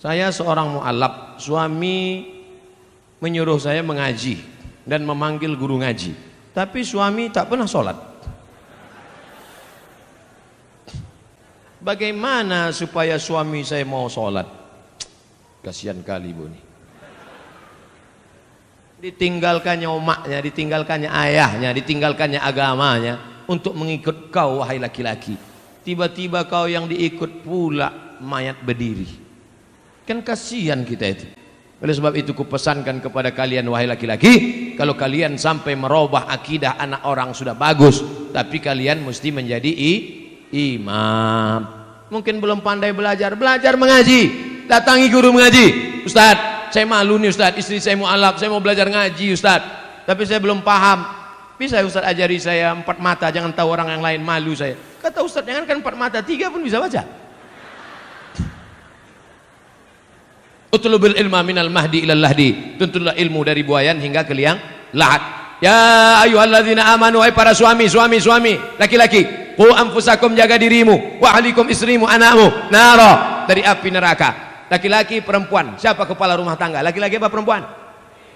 Saya seorang mu'alaf, suami menyuruh saya mengaji dan memanggil guru ngaji, tapi suami tak pernah sholat. Bagaimana supaya suami saya mau sholat? Kasihan kali ibu nih. Ditinggalkannya umaknya, ditinggalkannya ayahnya, ditinggalkannya agamanya untuk mengikut kau wahai laki-laki. Tiba-tiba kau yang diikut pula mayat berdiri. Kan kasihan kita itu. Oleh sebab itu kupesankan kepada kalian wahai laki-laki, kalau kalian sampai merubah akidah anak orang sudah bagus, tapi kalian mesti menjadi imam. Mungkin belum pandai belajar mengaji, datangi guru mengaji. Ustaz, saya malu nih Ustaz, istri saya mu'alaf, saya mau belajar ngaji Ustaz, tapi saya belum paham. Bisa Ustaz ajari saya 4 mata, jangan tahu orang yang lain, malu saya. Kata Ustaz, jangan kan 4 mata, 3 pun bisa baca. Utlubul ilma minal mahdi ilal lahdi, tuntunlah ilmu dari buayan hingga ke liang lahat. Ya ayyuhalladzina amanu, wahai para suami laki-laki, qu anfusakum, jaga dirimu, wa ahlikum, istrimu, anakmu, nara, dari api neraka. Laki-laki, perempuan, siapa kepala rumah tangga? Laki-laki apa perempuan?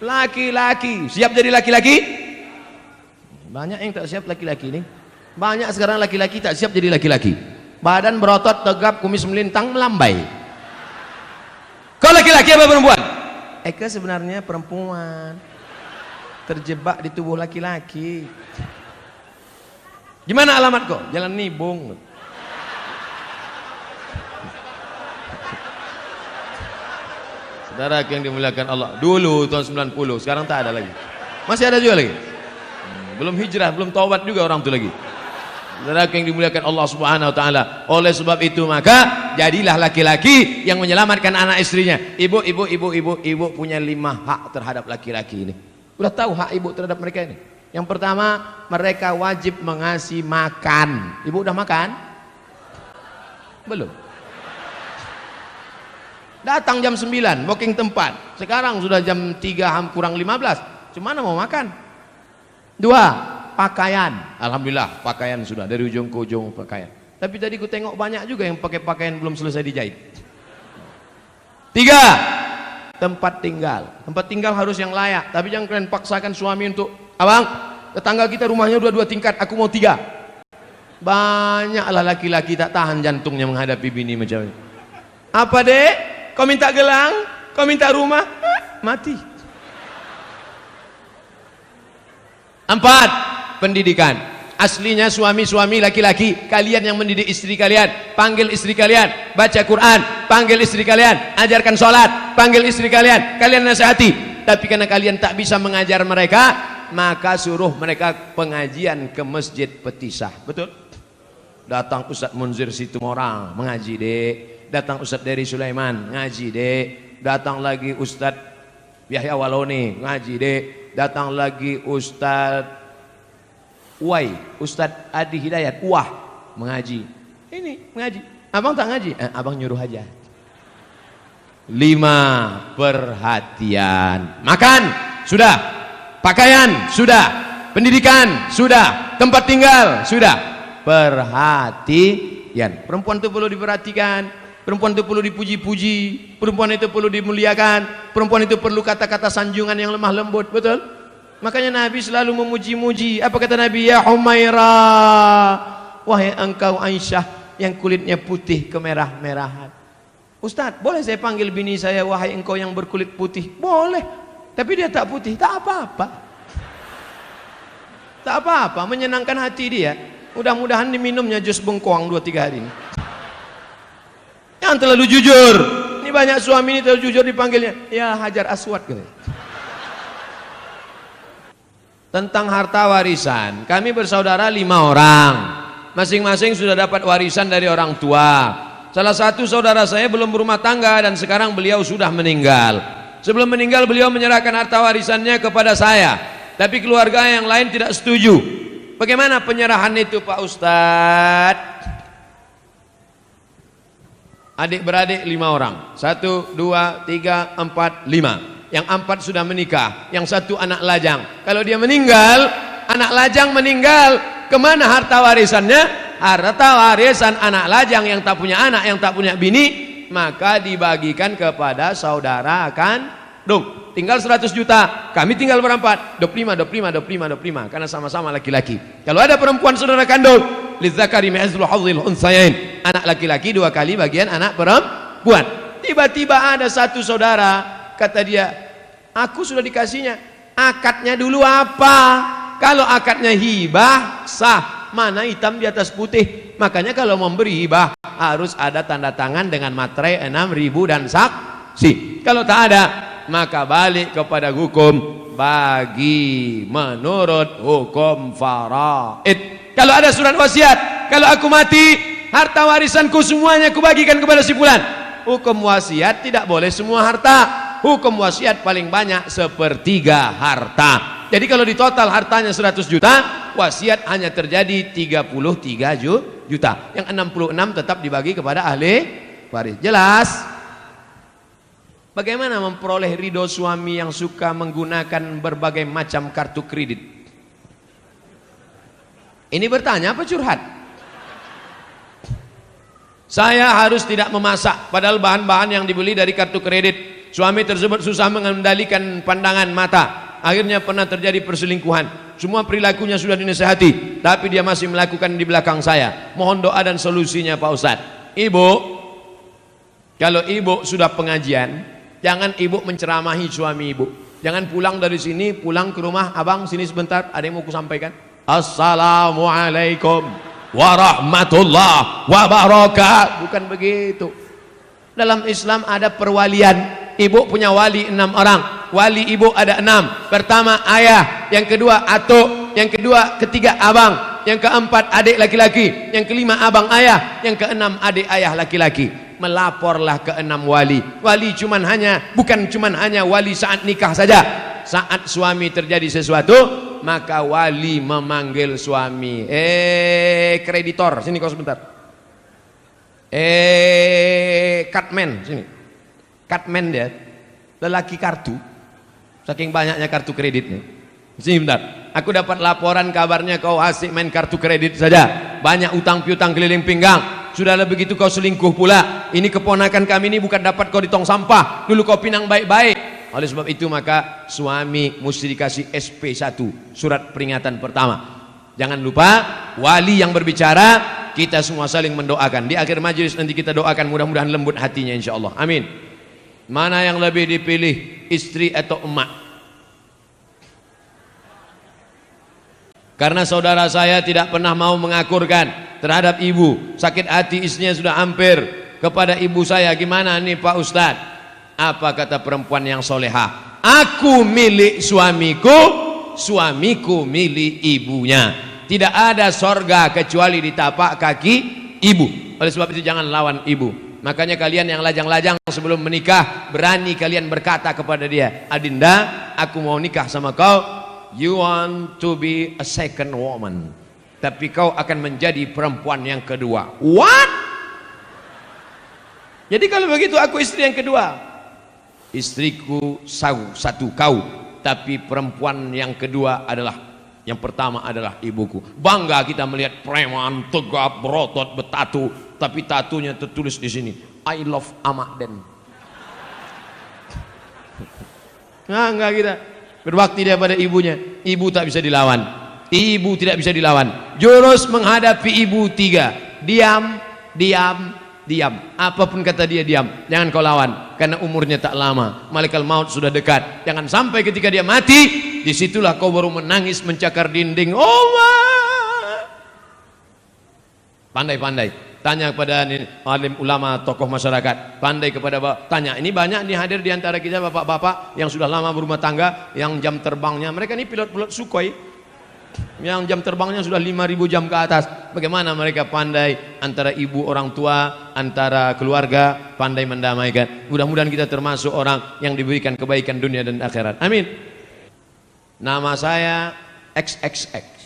Laki-laki. Siap jadi laki-laki? Banyak yang tak siap laki-laki ini. Banyak sekarang laki-laki tak siap jadi laki-laki. Badan berotot, tegap, kumis melintang, melambai. Kau laki-laki apa perempuan? Eka sebenarnya perempuan, terjebak di tubuh laki-laki. Gimana alamat kau? Jalan Nibung. Saudara yang dimuliakan Allah, dulu tahun 90, sekarang tak ada lagi. Masih ada juga lagi. Belum hijrah, belum taubat juga orang itu lagi. Saudara yang dimuliakan Allah Subhanahu wa taala. Oleh sebab itu maka jadilah laki-laki yang menyelamatkan anak istrinya. Ibu punya 5 hak terhadap laki-laki ini. Udah tahu hak ibu terhadap mereka ini? Yang pertama, mereka wajib mengasih makan. Ibu udah makan? Belum. Datang jam 9, booking tempat. Sekarang sudah jam 3 kurang 15. Cuma mau makan. 2, pakaian. Alhamdulillah pakaian sudah dari ujung ke ujung pakaian. Tapi tadi ku tengok banyak juga yang pakai pakaian belum selesai dijahit. 3, tempat tinggal. Tempat tinggal harus yang layak. Tapi jangan kalian paksakan suami untuk, abang, tetangga kita rumahnya udah 2 tingkat, aku mau 3. Banyaklah laki-laki tak tahan jantungnya menghadapi bini macam ini. Apa dek? Kau minta gelang? Kau minta rumah? Mati. 4, pendidikan. Aslinya suami-suami laki-laki, kalian yang mendidik istri kalian, panggil istri kalian baca Quran, panggil istri kalian ajarkan sholat, panggil istri kalian nasihati. Tapi karena kalian tak bisa mengajar mereka, maka suruh mereka pengajian ke Masjid Petisah. Betul? Datang Ustadz Munzir Situmorang mengaji dek, datang Ustadz Dery Sulaiman ngaji dek, datang lagi Ustadz Yahya Waloni ngaji dek, datang lagi Ustadz Ustadz Adi Hidayat mengaji. Ini mengaji. Abang tak ngaji? Abang nyuruh aja. 5, perhatian. Makan sudah, pakaian sudah, pendidikan sudah, tempat tinggal sudah, perhatian. Perempuan itu perlu diperhatikan, perempuan itu perlu dipuji-puji, perempuan itu perlu dimuliakan, perempuan itu perlu kata-kata sanjungan yang lemah lembut. Betul? Makanya Nabi selalu memuji-muji. Apa kata Nabi? Ya Humairah, wahai engkau Aisyah yang kulitnya putih kemerah-merahan. Ustaz, boleh saya panggil bini saya wahai engkau yang berkulit putih? Boleh. Tapi dia tak putih, tak apa-apa. Tak apa-apa, menyenangkan hati dia. Mudah-mudahan diminumnya jus bengkoang 2-3 hari ini. Yang terlalu jujur. Ini banyak suami ini terlalu jujur dipanggilnya. Ya Hajar Aswad gitu. Tentang harta warisan, kami bersaudara 5 orang, masing-masing sudah dapat warisan dari orang tua. Salah satu saudara saya belum berumah tangga dan sekarang beliau sudah meninggal. Sebelum meninggal beliau menyerahkan harta warisannya kepada saya, tapi keluarga yang lain tidak setuju. Bagaimana penyerahan itu Pak Ustadz? Adik-beradik 5 orang, 1, 2, 3, 4, 5. Yang 4 sudah menikah, yang 1 anak lajang. Kalau dia meninggal, anak lajang meninggal, kemana harta warisannya? Harta warisan anak lajang yang tak punya anak, yang tak punya bini, maka dibagikan kepada saudara kandung. Tinggal 100 juta, kami tinggal berempat, 25, karena sama-sama laki-laki. Kalau ada perempuan saudara kandung, lidzakari mithlu hadzil unthayain, anak laki-laki 2 kali bagian anak perempuan. Tiba-tiba ada satu saudara, kata dia, aku sudah dikasihnya, akadnya dulu apa? Kalau akadnya hibah sah, mana hitam di atas putih. Makanya kalau memberi hibah harus ada tanda tangan dengan materai 6.000 dan saksi. Kalau tak ada, maka balik kepada hukum bagi menurut hukum faraid. Kalau ada surat wasiat, kalau aku mati, harta warisanku semuanya aku bagikan kepada si fulan. Hukum wasiat tidak boleh semua harta. Hukum wasiat paling banyak 1/3 harta. Jadi kalau di total hartanya 100 juta, wasiat hanya terjadi 33 juta. Yang 66 tetap dibagi kepada ahli waris. Jelas? Bagaimana memperoleh ridho suami yang suka menggunakan berbagai macam kartu kredit? Ini bertanya apa curhat? Saya harus tidak memasak, padahal bahan-bahan yang dibeli dari kartu kredit. Suami tersebut susah mengendalikan pandangan mata. Akhirnya pernah terjadi perselingkuhan. Semua perilakunya sudah dinasihati, tapi dia masih melakukan di belakang saya. Mohon doa dan solusinya Pak Ustadz. Ibu, kalau ibu sudah pengajian, jangan ibu menceramahi suami ibu. Jangan pulang dari sini, pulang ke rumah, abang sini sebentar, ada yang mau kusampaikan. Assalamualaikum warahmatullahi wabarakatuh. Bukan begitu. Dalam Islam ada perwalian. Ibu punya wali 6 orang. Wali ibu ada 6. Pertama ayah, yang kedua atuk, yang ketiga abang, yang keempat adik laki-laki, yang kelima abang ayah, yang keenam adik ayah laki-laki. Melaporlah ke 6 wali. Wali bukan cuman hanya wali saat nikah saja. Saat suami terjadi sesuatu, maka wali memanggil suami. Kreditor, sini kau sebentar. Cutman, sini. Cutman dia, lelaki kartu. Saking banyaknya kartu kreditnya. Sini bentar. Aku dapat laporan kabarnya kau asik main kartu kredit saja. Banyak utang piutang keliling pinggang. Sudahlah begitu kau selingkuh pula. Ini keponakan kami ini bukan dapat kau di tong sampah. Dulu kau pinang baik-baik. Oleh sebab itu maka suami mesti dikasih SP1, surat peringatan pertama. Jangan lupa wali yang berbicara, kita semua saling mendoakan. Di akhir majelis nanti kita doakan mudah-mudahan lembut hatinya insyaallah. Amin. Mana yang lebih dipilih, istri atau emak? Karena saudara saya tidak pernah mau mengakurkan terhadap ibu. Sakit hati istrinya sudah hampir kepada ibu saya. Gimana nih Pak Ustadz? Apa kata perempuan yang solehah? Aku milik suamiku, suamiku milik ibunya. Tidak ada sorga kecuali di tapak kaki ibu. Oleh sebab itu jangan lawan ibu. Makanya kalian yang lajang-lajang sebelum menikah, berani kalian berkata kepada dia, Adinda, aku mau nikah sama kau. You want to be a second woman, tapi kau akan menjadi perempuan yang kedua. What? Jadi kalau begitu aku istri yang kedua. Istriku satu kau, tapi perempuan yang kedua adalah, yang pertama adalah ibuku. Bangga kita melihat preman tegap berotot bertatu, tapi tatunya tertulis di sini, I love Amakden. Nah, enggak kita berbakti dia pada ibunya. Ibu tak bisa dilawan. Ibu tidak bisa dilawan. Jurus menghadapi ibu 3. Diam, diam, diam. Apapun kata dia diam. Jangan kau lawan, karena umurnya tak lama. Malaikat maut sudah dekat. Jangan sampai ketika dia mati, disitulah kau baru menangis mencakar dinding. Oh, pandai-pandai. Tanya kepada alim ulama, tokoh masyarakat. Pandai kepada bapak. Tanya, ini banyak nih hadir di antara kita bapak-bapak yang sudah lama berumah tangga, yang jam terbangnya, mereka ini pilot-pilot Sukhoi, yang jam terbangnya sudah 5.000 jam ke atas. Bagaimana mereka pandai antara ibu orang tua, antara keluarga, pandai mendamaikan. Mudah-mudahan kita termasuk orang yang diberikan kebaikan dunia dan akhirat. Amin. Nama saya XXX.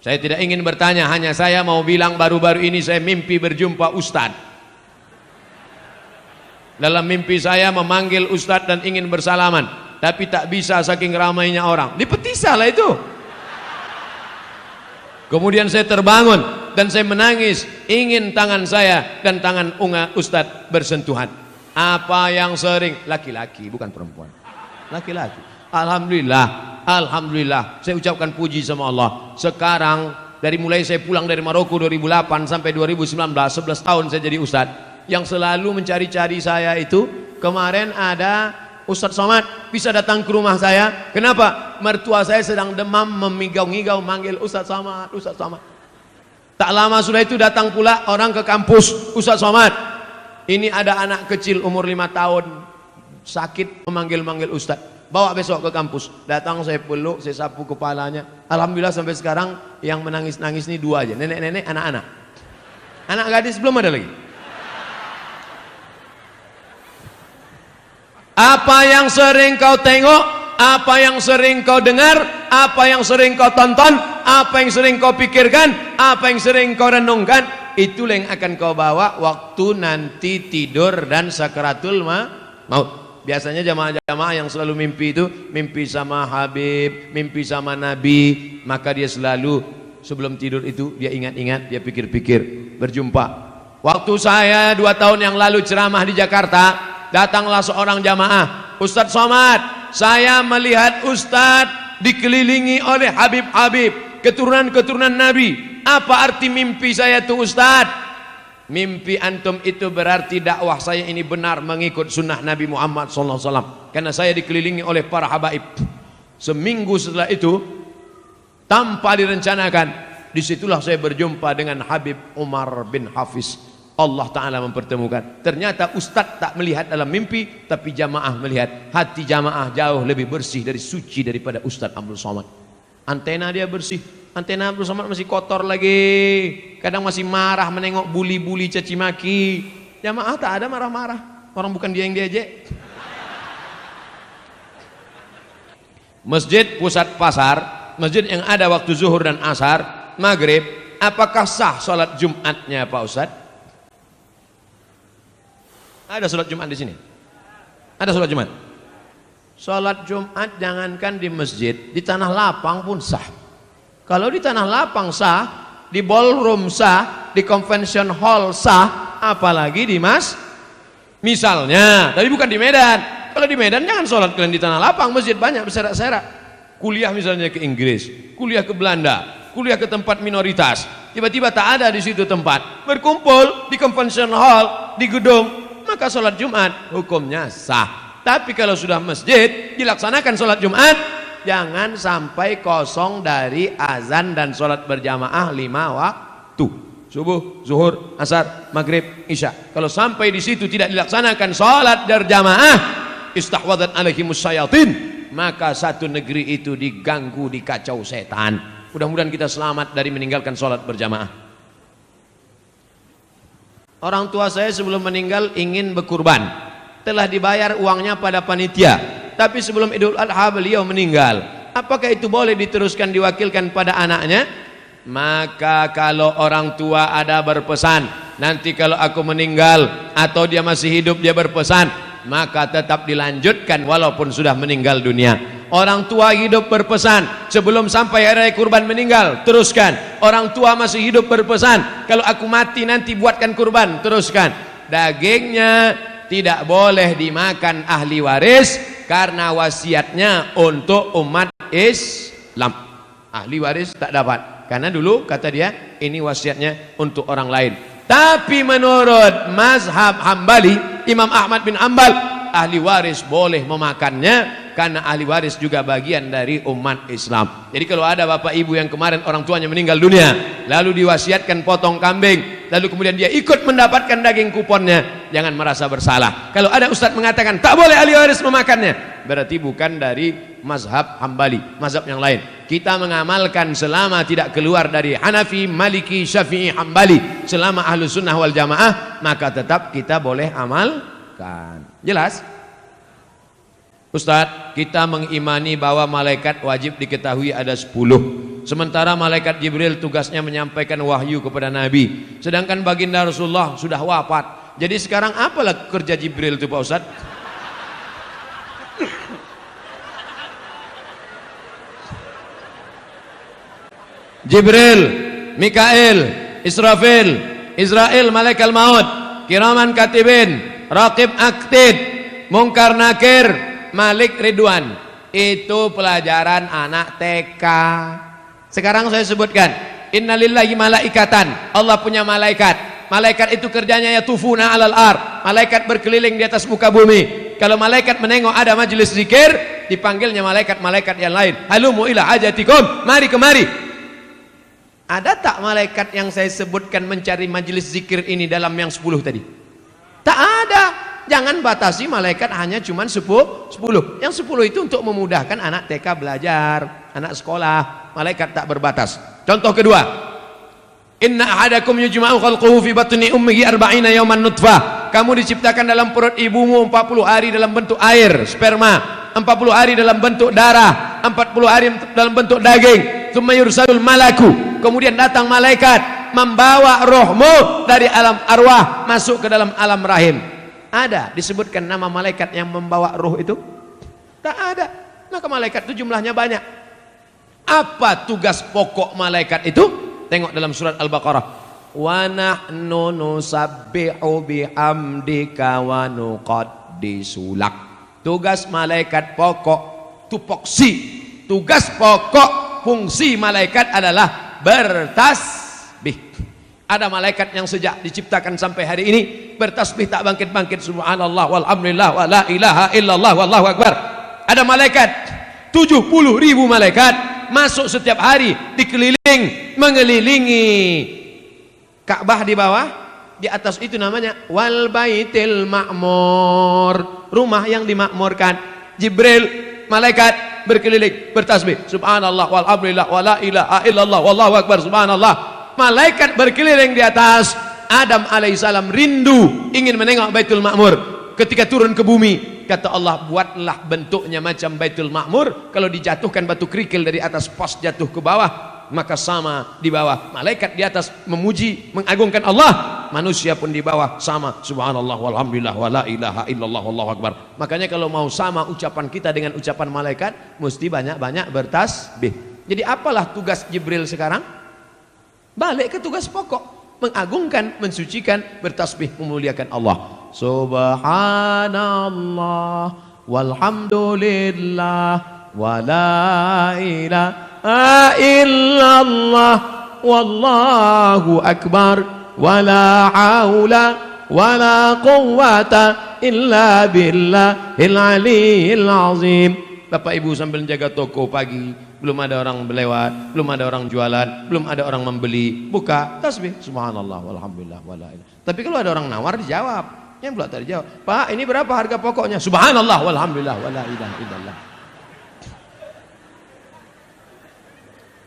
Saya tidak ingin bertanya, hanya saya mau bilang baru-baru ini saya mimpi berjumpa Ustadz. Dalam mimpi saya memanggil Ustadz dan ingin bersalaman, tapi tak bisa saking ramainya orang. Dipetisah lah itu. Kemudian saya terbangun dan saya menangis. ingin tangan saya dan tangan Ustadz bersentuhan. Apa yang sering? Laki-laki, bukan perempuan. Laki-laki. Alhamdulillah, alhamdulillah. Saya ucapkan puji sama Allah. Sekarang dari mulai saya pulang dari Maroko 2008 sampai 2019, 11 tahun saya jadi Ustadz. Yang selalu mencari-cari saya itu, kemarin ada Ustadz Somad bisa datang ke rumah saya. Kenapa? Mertua saya sedang demam, memigau-ngigau manggil Ustadz Somad, Ustadz Somad. Tak lama sudah itu datang pula orang ke kampus, Ustadz Somad, ini ada anak kecil umur 5 tahun sakit, memanggil-manggil Ustadz, bawa besok ke kampus. Datang, saya peluk, saya sapu kepalanya. Alhamdulillah sampai sekarang yang menangis-nangis ini 2 aja, nenek-nenek, anak-anak. Anak gadis belum ada lagi. Apa yang sering kau tengok, apa yang sering kau dengar, apa yang sering kau tonton, apa yang sering kau pikirkan, apa yang sering kau renungkan, itulah yang akan kau bawa waktu nanti tidur dan sakaratul maut. Biasanya jamaah-jamaah yang selalu mimpi itu, mimpi sama Habib, mimpi sama Nabi, maka dia selalu sebelum tidur itu dia ingat-ingat, dia pikir-pikir, berjumpa. Waktu saya 2 tahun yang lalu ceramah di Jakarta, datanglah seorang jamaah, Ustadz Somad, saya melihat Ustadz dikelilingi oleh Habib-Habib, keturunan-keturunan Nabi. Apa arti mimpi saya itu Ustadz? Mimpi antum itu berarti dakwah saya ini benar mengikut sunnah Nabi Muhammad SAW. Karena saya dikelilingi oleh para habaib. Seminggu setelah itu, tanpa direncanakan, disitulah saya berjumpa dengan Habib Umar bin Hafiz. Allah Ta'ala mempertemukan. Ternyata Ustadz tak melihat dalam mimpi, tapi jamaah melihat. Hati jamaah jauh lebih bersih dari suci daripada Ustadz Abdul Somad. Antena dia bersih, antena Abdul Somad masih kotor lagi. Kadang masih marah menengok buli-buli caci maki. Jamaah tak ada marah-marah. Orang bukan dia yang diajak. Masjid pusat pasar, masjid yang ada waktu zuhur dan asar, maghrib, apakah sah sholat Jumatnya Pak Ustadz? Ada sholat Jumat di sini? Ada sholat Jumat? Sholat Jumat jangankan di masjid, di tanah lapang pun sah. Kalau di tanah lapang sah, di ballroom sah, di convention hall sah, apalagi di misalnya, tapi bukan di Medan. Kalau di Medan jangan sholat kalian di tanah lapang, masjid banyak berserak-serak. Kuliah misalnya ke Inggris, kuliah ke Belanda, kuliah ke tempat minoritas, tiba-tiba tak ada di situ tempat, berkumpul di convention hall, di gedung, maka sholat Jumat hukumnya sah. Tapi kalau sudah masjid dilaksanakan sholat Jumat, jangan sampai kosong dari azan dan sholat berjamaah 5 waktu, subuh, zuhur, asar, maghrib, isya. Kalau sampai di situ tidak dilaksanakan sholat berjamaah, istahwadat alaihimus syayatin, maka satu negeri itu diganggu, dikacau setan. Mudah-mudahan kita selamat dari meninggalkan sholat berjamaah. Orang tua saya sebelum meninggal ingin berkurban, telah dibayar uangnya pada panitia, tapi sebelum Idul Adha beliau meninggal. Apakah itu boleh diteruskan, diwakilkan pada anaknya? Maka kalau orang tua ada berpesan, nanti kalau aku meninggal atau dia masih hidup dia berpesan, maka tetap dilanjutkan walaupun sudah meninggal dunia. Orang tua hidup berpesan, sebelum sampai hari kurban meninggal, teruskan. Orang tua masih hidup berpesan, kalau aku mati nanti buatkan kurban, teruskan. Dagingnya tidak boleh dimakan ahli waris karena wasiatnya untuk umat Islam. Ahli waris tak dapat, karena dulu kata dia ini wasiatnya untuk orang lain. Tapi menurut mazhab Hambali, Imam Ahmad bin Hanbal, ahli waris boleh memakannya karena ahli waris juga bagian dari umat Islam. Jadi kalau ada bapak ibu yang kemarin orang tuanya meninggal dunia, lalu diwasiatkan potong kambing, lalu kemudian dia ikut mendapatkan daging kuponnya, jangan merasa bersalah. Kalau ada ustadz mengatakan tak boleh ahli waris memakannya, berarti bukan dari mazhab Hambali, mazhab yang lain. Kita mengamalkan selama tidak keluar dari Hanafi, Maliki, Syafi'i, Hambali, selama ahlu sunnah wal jamaah, maka tetap kita boleh amalkan. Jelas? Ustadz, kita mengimani bahwa malaikat wajib diketahui ada 10. Sementara malaikat Jibril tugasnya menyampaikan wahyu kepada Nabi. Sedangkan baginda Rasulullah sudah wafat. Jadi sekarang apalah kerja Jibril itu Pak Ustadz? Jibril, Mikail, Israfil, Israel malaikat maut, kiraman katibin, raqib aktid, mungkar nakir, malik ridwan. Itu pelajaran anak TK. Sekarang saya sebutkan, innalillahi malaikatan, Allah punya malaikat. Malaikat itu kerjanya yatufuna alal ar, malaikat berkeliling di atas muka bumi. Kalau malaikat menengok ada majelis zikir, dipanggilnya malaikat-malaikat yang lain, halumu ila hajatikum, mari kemari. Ada tak malaikat yang saya sebutkan mencari majelis zikir ini dalam yang 10 tadi? Tak ada. Jangan batasi malaikat hanya cuma 10. Yang 10 itu untuk memudahkan anak TK belajar, anak sekolah. Malaikat tak berbatas. Contoh kedua, inna ahadakum yujma'u khalquhu fi batni ummihi 40 yawman nutfah. Kamu diciptakan dalam perut ibumu 40 hari dalam bentuk air, sperma, 40 hari dalam bentuk darah, 40 hari dalam bentuk daging. Tsumma yursalul malaku, kemudian datang malaikat membawa rohmu dari alam arwah masuk ke dalam alam rahim. Ada disebutkan nama malaikat yang membawa roh itu? Tak ada. Maka malaikat itu jumlahnya banyak. Apa tugas pokok malaikat itu? Tengok dalam surat Al-Baqarah. Wa nahnu nusabbihu bihamdika wa nuqaddisu lak. Tugas malaikat pokok, tupoksi. Tugas pokok, fungsi malaikat adalah bertasbih. Ada malaikat yang sejak diciptakan sampai hari ini bertasbih tak bangkit-bangkit, subhanallah walhamdulillah wa la ilaha illallah wallahu akbar. Ada malaikat 70.000 malaikat masuk setiap hari dikeliling mengelilingi Ka'bah di bawah, di atas itu namanya wal baitil ma'mur, rumah yang dimakmurkan. Jibril malaikat berkeliling bertasbih subhanallah walhamdulillah wa la ilaha illallah wallahu akbar, subhanallah. Malaikat berkeliling di atas. Adam alaihissalam rindu ingin menengok Baitul Ma'mur. Ketika turun ke bumi, kata Allah, buatlah bentuknya macam Baitul Ma'mur. Kalau dijatuhkan batu kerikil dari atas pos jatuh ke bawah, maka sama di bawah. Malaikat di atas memuji, mengagungkan Allah, manusia pun di bawah sama, subhanallah walhamdulillah wa la ilaha illallah wallahu akbar. Makanya kalau mau sama ucapan kita dengan ucapan malaikat, mesti banyak-banyak bertasbih. Jadi apalah tugas Jibril sekarang? Balik ke tugas pokok, mengagungkan, mensucikan, bertasbih, memuliakan Allah. Subhanallah walhamdulillah wa la ilaha illallah wallahu akbar wa la haula wa la quwwata illa billahil aliyyil azim. Bapak Ibu sambil jaga toko pagi, belum ada orang berlewat, belum ada orang jualan, belum ada orang membeli, buka tasbih subhanallah walhamdulillah wala ilaha. Tapi kalau ada orang nawar dijawab, yang pula tak dijawab, Pak ini berapa harga pokoknya? Subhanallah walhamdulillah wala ilaha illallah.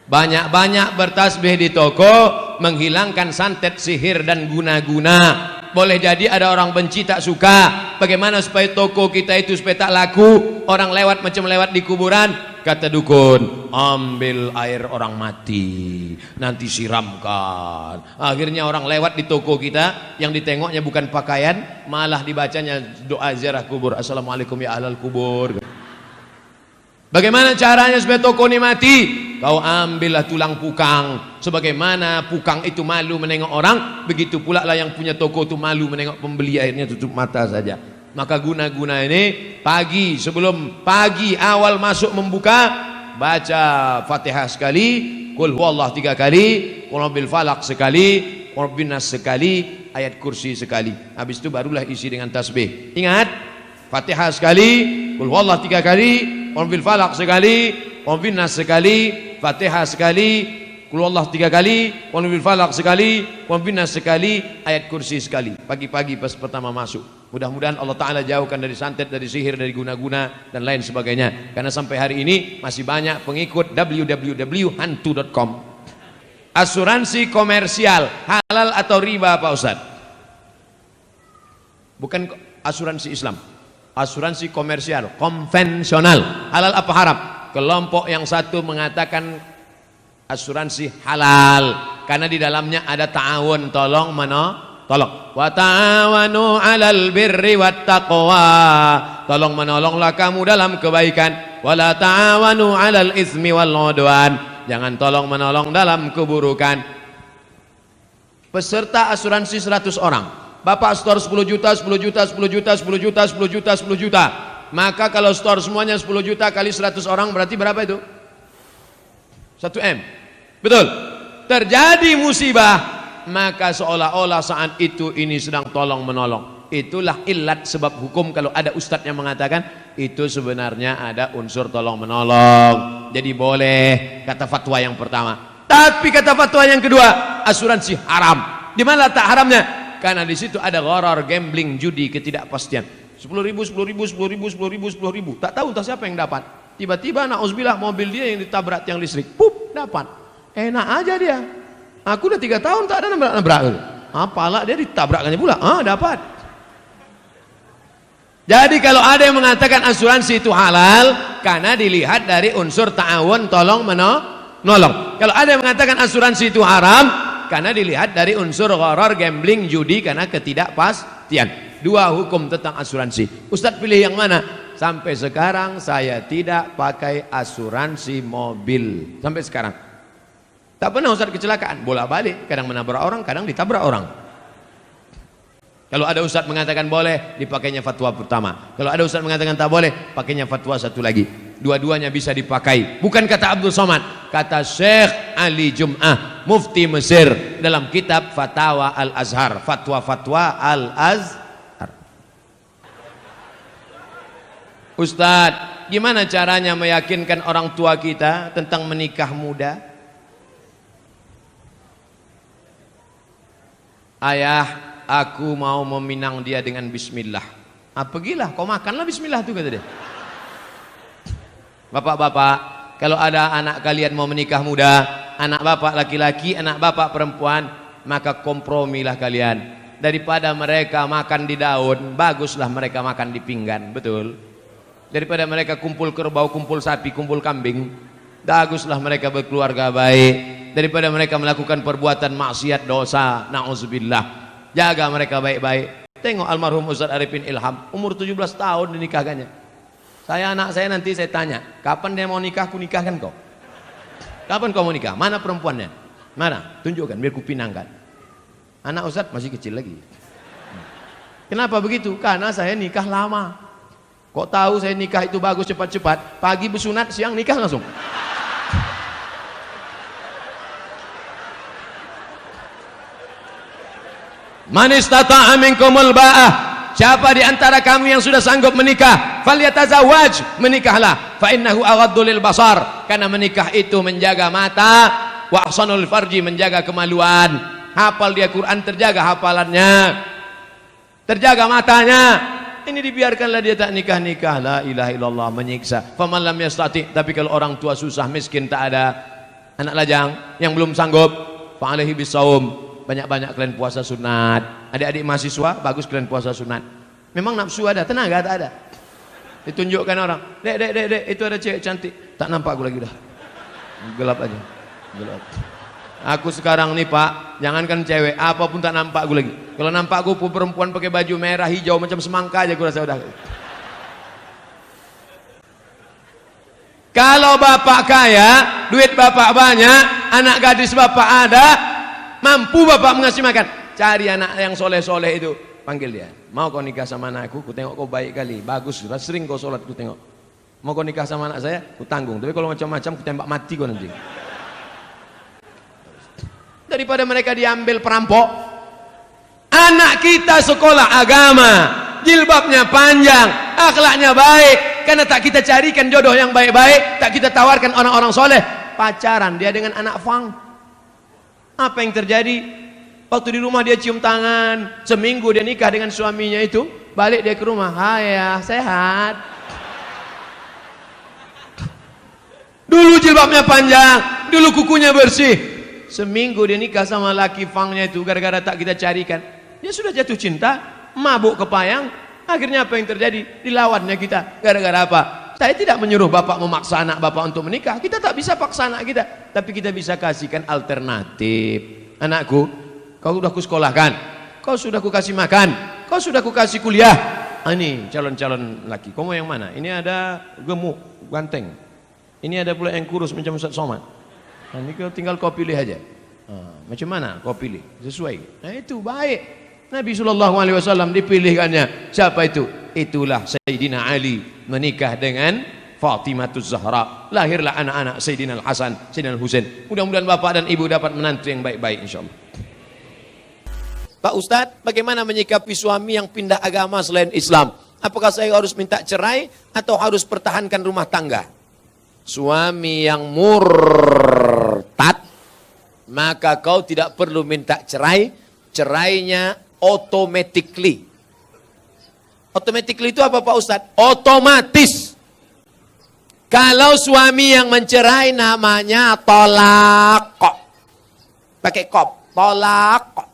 Banyak-banyak bertasbih di toko, menghilangkan santet sihir dan guna-guna. Boleh jadi ada orang benci tak suka. Bagaimana supaya toko kita itu supaya tak laku? Orang lewat macam lewat di kuburan. Kata dukun, ambil air orang mati, nanti siramkan. Akhirnya orang lewat di toko kita, yang ditengoknya bukan pakaian, malah dibacanya doa ziarah kubur. Assalamualaikum ya ahlal kubur. Bagaimana caranya supaya toko ini mati? Kau ambillah tulang pukang. Sebagaimana pukang itu malu menengok orang, begitu pula lah yang punya toko itu malu menengok pembeli, akhirnya tutup mata saja. Maka guna-guna ini pagi, sebelum pagi awal masuk membuka, baca Fatihah sekali, Qul huwallah 3 kali, Qul rabbil falaq sekali, Qul rabbin nas sekali, ayat kursi sekali. Habis itu barulah isi dengan tasbih. Ingat, Fatihah sekali, Qul huwallah 3 kali, Qul rabbil falaq sekali, Qul rabbin nas sekali, Fatihah sekali, Qul huwallah 3 kali, Qul rabbil falaq sekali, Qul rabbin nas sekali, ayat kursi sekali. Pagi-pagi pas pertama masuk. Mudah-mudahan Allah Ta'ala jauhkan dari santet, dari sihir, dari guna-guna dan lain sebagainya. Karena sampai hari ini masih banyak pengikut www.hantu.com. Asuransi komersial halal atau riba Pak Ustadz? Bukan asuransi Islam, asuransi komersial konvensional. Halal apa haram? Kelompok yang satu mengatakan asuransi halal karena di dalamnya ada ta'awun, tolong tolong, wa ta'awanu 'alal birri wat taqwa, tolong menolonglah kamu dalam kebaikan, wala ta'awanu 'alal itsmi wal 'udwan, jangan tolong menolong dalam keburukan. Peserta asuransi 100 orang. Bapak store 10 juta, 10 juta, 10 juta, 10 juta, 10 juta, 10 juta. Maka kalau store semuanya 10 juta kali 100 orang berarti berapa itu? 1 M. Betul. Terjadi musibah, maka seolah-olah saat itu ini sedang tolong menolong. Itulah ilat sebab hukum kalau ada ustadz yang mengatakan itu sebenarnya ada unsur tolong menolong. Jadi boleh, kata fatwa yang pertama. Tapi kata fatwa yang kedua, asuransi haram. Di mana tak haramnya? Karena di situ ada gharar, gambling, judi, ketidakpastian. 10.000, 10.000, 10.000, 10.000, 10.000. Tak tahu entah siapa yang dapat. Tiba-tiba na'udzubillah mobil dia yang ditabrak tiang listrik. Pup, dapat. Enak aja dia. Aku udah 3 tahun tak ada nabrak-nabrak. Apalah dia ditabrakkannya pula. Dapat. Jadi kalau ada yang mengatakan asuransi itu halal karena dilihat dari unsur ta'awun, tolong menolong. Kalau ada yang mengatakan asuransi itu haram karena dilihat dari unsur gharar, gambling, judi karena ketidakpastian. Dua hukum tentang asuransi. Ustadz pilih yang mana? Sampai sekarang saya tidak pakai asuransi mobil. Sampai sekarang. Tak pernah Ustadz kecelakaan. Bolak-balik. Kadang menabrak orang, kadang ditabrak orang. Kalau ada Ustadz mengatakan boleh, dipakainya fatwa pertama. Kalau ada Ustadz mengatakan tak boleh, pakainya fatwa satu lagi. Dua-duanya bisa dipakai. Bukan kata Abdul Somad, kata Syekh Ali Jum'ah, Mufti Mesir, dalam kitab Fatawa Al-Azhar. Fatwa-fatwa Al-Azhar. Ustadz, gimana caranya meyakinkan orang tua kita tentang menikah muda? Ayah, aku mau meminang dia dengan bismillah. Pergilah, kau makanlah bismillah itu, kata dia. Bapak-bapak, kalau ada anak kalian mau menikah muda, anak bapak laki-laki, anak bapak perempuan, maka kompromilah kalian. Daripada mereka makan di daun, baguslah mereka makan di pinggan. Betul. Daripada mereka kumpul kerbau, kumpul sapi, kumpul kambing, baguslah mereka berkeluarga baik. Daripada mereka melakukan perbuatan maksiat, dosa, na'udzubillah, jaga mereka baik-baik. Tengok almarhum Ustaz Arifin Ilham, umur 17 tahun dinikahkannya. Anak saya nanti saya tanya, kapan dia mau nikah, aku nikahkan kau. Kapan kau mau nikah? Mana perempuannya? Mana? Tunjukkan biar ku pinangkan. Anak Ustaz masih kecil lagi. Kenapa begitu? Karena saya nikah lama. Kok tahu saya nikah itu bagus cepat-cepat? Pagi bersunat, siang nikah langsung. Man istata'a minkumul ba'ah, siapa di antara kamu yang sudah sanggup menikah, falyatazawwaj, menikahlah. Fa innahu aghaddu lil basar, karena menikah itu menjaga mata, wa ahsanul farji, menjaga kemaluan. Hafal dia Quran, terjaga hafalannya, terjaga matanya. Ini dibiarkanlah dia tak nikah-nikah. La ilaha illallah, menyiksa. Faman lam yastati, tapi kalau orang tua susah, miskin, tak ada anak lajang yang belum sanggup, fa alaihi bisawm, banyak-banyak kalian puasa sunat. Adik-adik mahasiswa, bagus kalian puasa sunat. Memang nafsu ada, tenaga tak ada. Ditunjukkan orang, dek, itu ada cewek cantik. Tak nampak aku lagi dah. Gelap aja. Gelap. Aku sekarang nih Pak, jangankan cewek, apapun tak nampak aku lagi. Kalau nampak aku perempuan pakai baju merah, hijau, macam semangka aja aku rasa udah. Kalau bapak kaya, duit bapak banyak, anak gadis bapak ada, mampu bapak mengasih makan, cari anak yang soleh-soleh itu, panggil dia. Mau kau nikah sama anakku? Ku tengok kau baik kali, bagus, sering kau sholat, ku tengok. Mau kau nikah sama anak saya? Ku tanggung. Tapi kalau macam-macam, ku tembak mati kau nanti. Daripada mereka diambil perampok. Anak kita sekolah agama, jilbabnya panjang, akhlaknya baik, karena tak kita carikan jodoh yang baik-baik, tak kita tawarkan orang-orang soleh, pacaran dia dengan anak fang. Apa yang terjadi? Waktu di rumah dia cium tangan, seminggu dia nikah dengan suaminya itu, balik dia ke rumah, hai ya, sehat. Dulu jilbabnya panjang, dulu kukunya bersih. Seminggu dia nikah sama laki fangnya itu, gara-gara tak kita carikan, dia sudah jatuh cinta, mabuk kepayang. Akhirnya apa yang terjadi? Dilawannya kita. Gara-gara apa? Saya tidak menyuruh bapak memaksa anak bapak untuk menikah. Kita tak bisa paksa anak kita, tapi kita bisa kasihkan alternatif. Anakku, kau sudah kusekolahkan, kau sudah kukasih makan, kau sudah kukasih kuliah. Ini calon-calon laki. Kau mau yang mana? Ini ada gemuk, ganteng. Ini ada pula yang kurus macam Ustaz Somad. Ini tinggal kau pilih aja. Macam mana kau pilih? Sesuai. Nah itu baik. Nabi SAW dipilihkannya. Siapa itu? Itulah Sayyidina Ali menikah dengan Fatimatus Zahra. Lahirlah anak-anak Sayyidina Al-Hasan, Sayyidina Al-Husain. Mudah-mudahan bapak dan ibu dapat menantu yang baik-baik insyaAllah. Pak Ustadz, bagaimana menyikapi suami yang pindah agama selain Islam? Apakah saya harus minta cerai atau harus pertahankan rumah tangga? Suami yang murtad, maka kau tidak perlu minta cerai. Cerainya automatically. Automatically itu apa Pak Ustadz? Otomatis. Kalau suami yang mencerai namanya tolak kok. Pakai kop, tolak kok.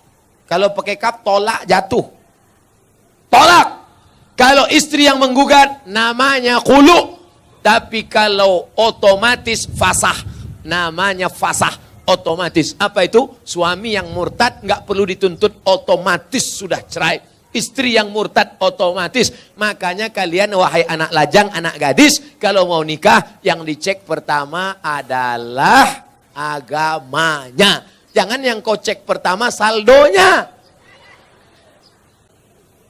Kalau pakai kap, tolak jatuh. Tolak. Kalau istri yang menggugat namanya khulu. Tapi kalau otomatis fasah, namanya fasah otomatis. Apa itu? Suami yang murtad nggak perlu dituntut, otomatis sudah cerai. Istri yang murtad otomatis. Makanya kalian wahai anak lajang, anak gadis, kalau mau nikah yang dicek pertama adalah agamanya. Jangan yang kau cek pertama saldonya.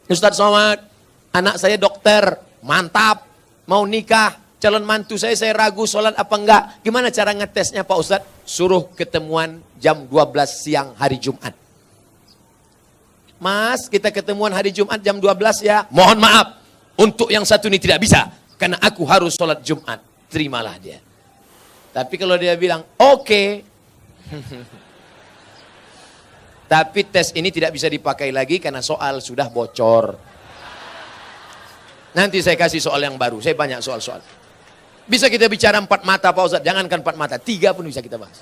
Ustadz Somad, anak saya dokter, mantap, mau nikah. Calon mantu saya ragu sholat apa enggak. Gimana cara ngetesnya Pak Ustadz? Suruh ketemuan jam 12 siang hari Jumat. Mas, kita ketemuan hari Jumat jam 12 ya. Mohon maaf, untuk yang satu ini tidak bisa. Karena aku harus sholat Jumat. Terimalah dia. Tapi kalau dia bilang, oke. Tapi tes ini tidak bisa dipakai lagi karena soal sudah bocor. Nanti saya kasih soal yang baru. Saya banyak soal-soal. Bisa kita bicara 4 mata Pak Ustadz, jangankan 4 mata, 3 pun bisa kita bahas.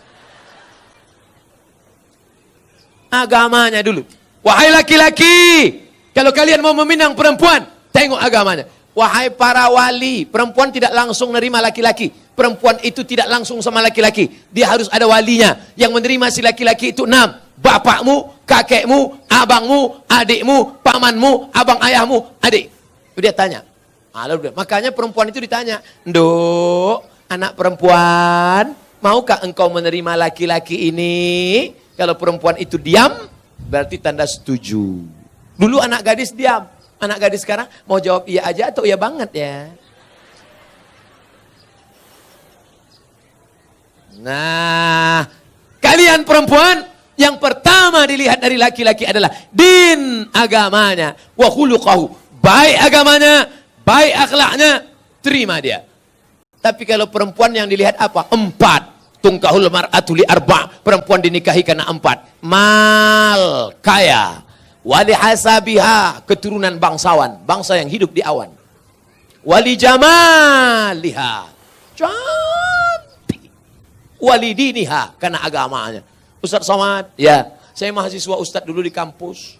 Agamanya dulu. Wahai laki-laki, kalau kalian mau meminang perempuan, tengok agamanya. Wahai para wali, perempuan tidak langsung menerima laki-laki. Perempuan itu tidak langsung sama laki-laki. Dia harus ada walinya. Yang menerima si laki-laki itu 6. Bapakmu, kakekmu, abangmu, adikmu, pamanmu, abang ayahmu, adik. Dia tanya. Makanya perempuan itu ditanya, Nduk, anak perempuan, maukah engkau menerima laki-laki ini? Kalau perempuan itu diam, berarti tanda setuju. Dulu anak gadis diam, anak gadis sekarang mau jawab iya aja atau iya banget ya. Nah, kalian perempuan, yang pertama dilihat dari laki-laki adalah din agamanya, wa khuluqahu, baik agamanya, baik akhlaknya, terima dia. Tapi kalau perempuan yang dilihat apa? 4. Tungkahul mar'atu li 4. Perempuan dinikahi karena 4. Mal, kaya. Wali hasabiha, keturunan bangsawan. Bangsa yang hidup di awan. Wali jamaliha, cantik. Wali diniha, karena agamanya. Ustadz Somad, ya, saya mahasiswa Ustadz dulu di kampus.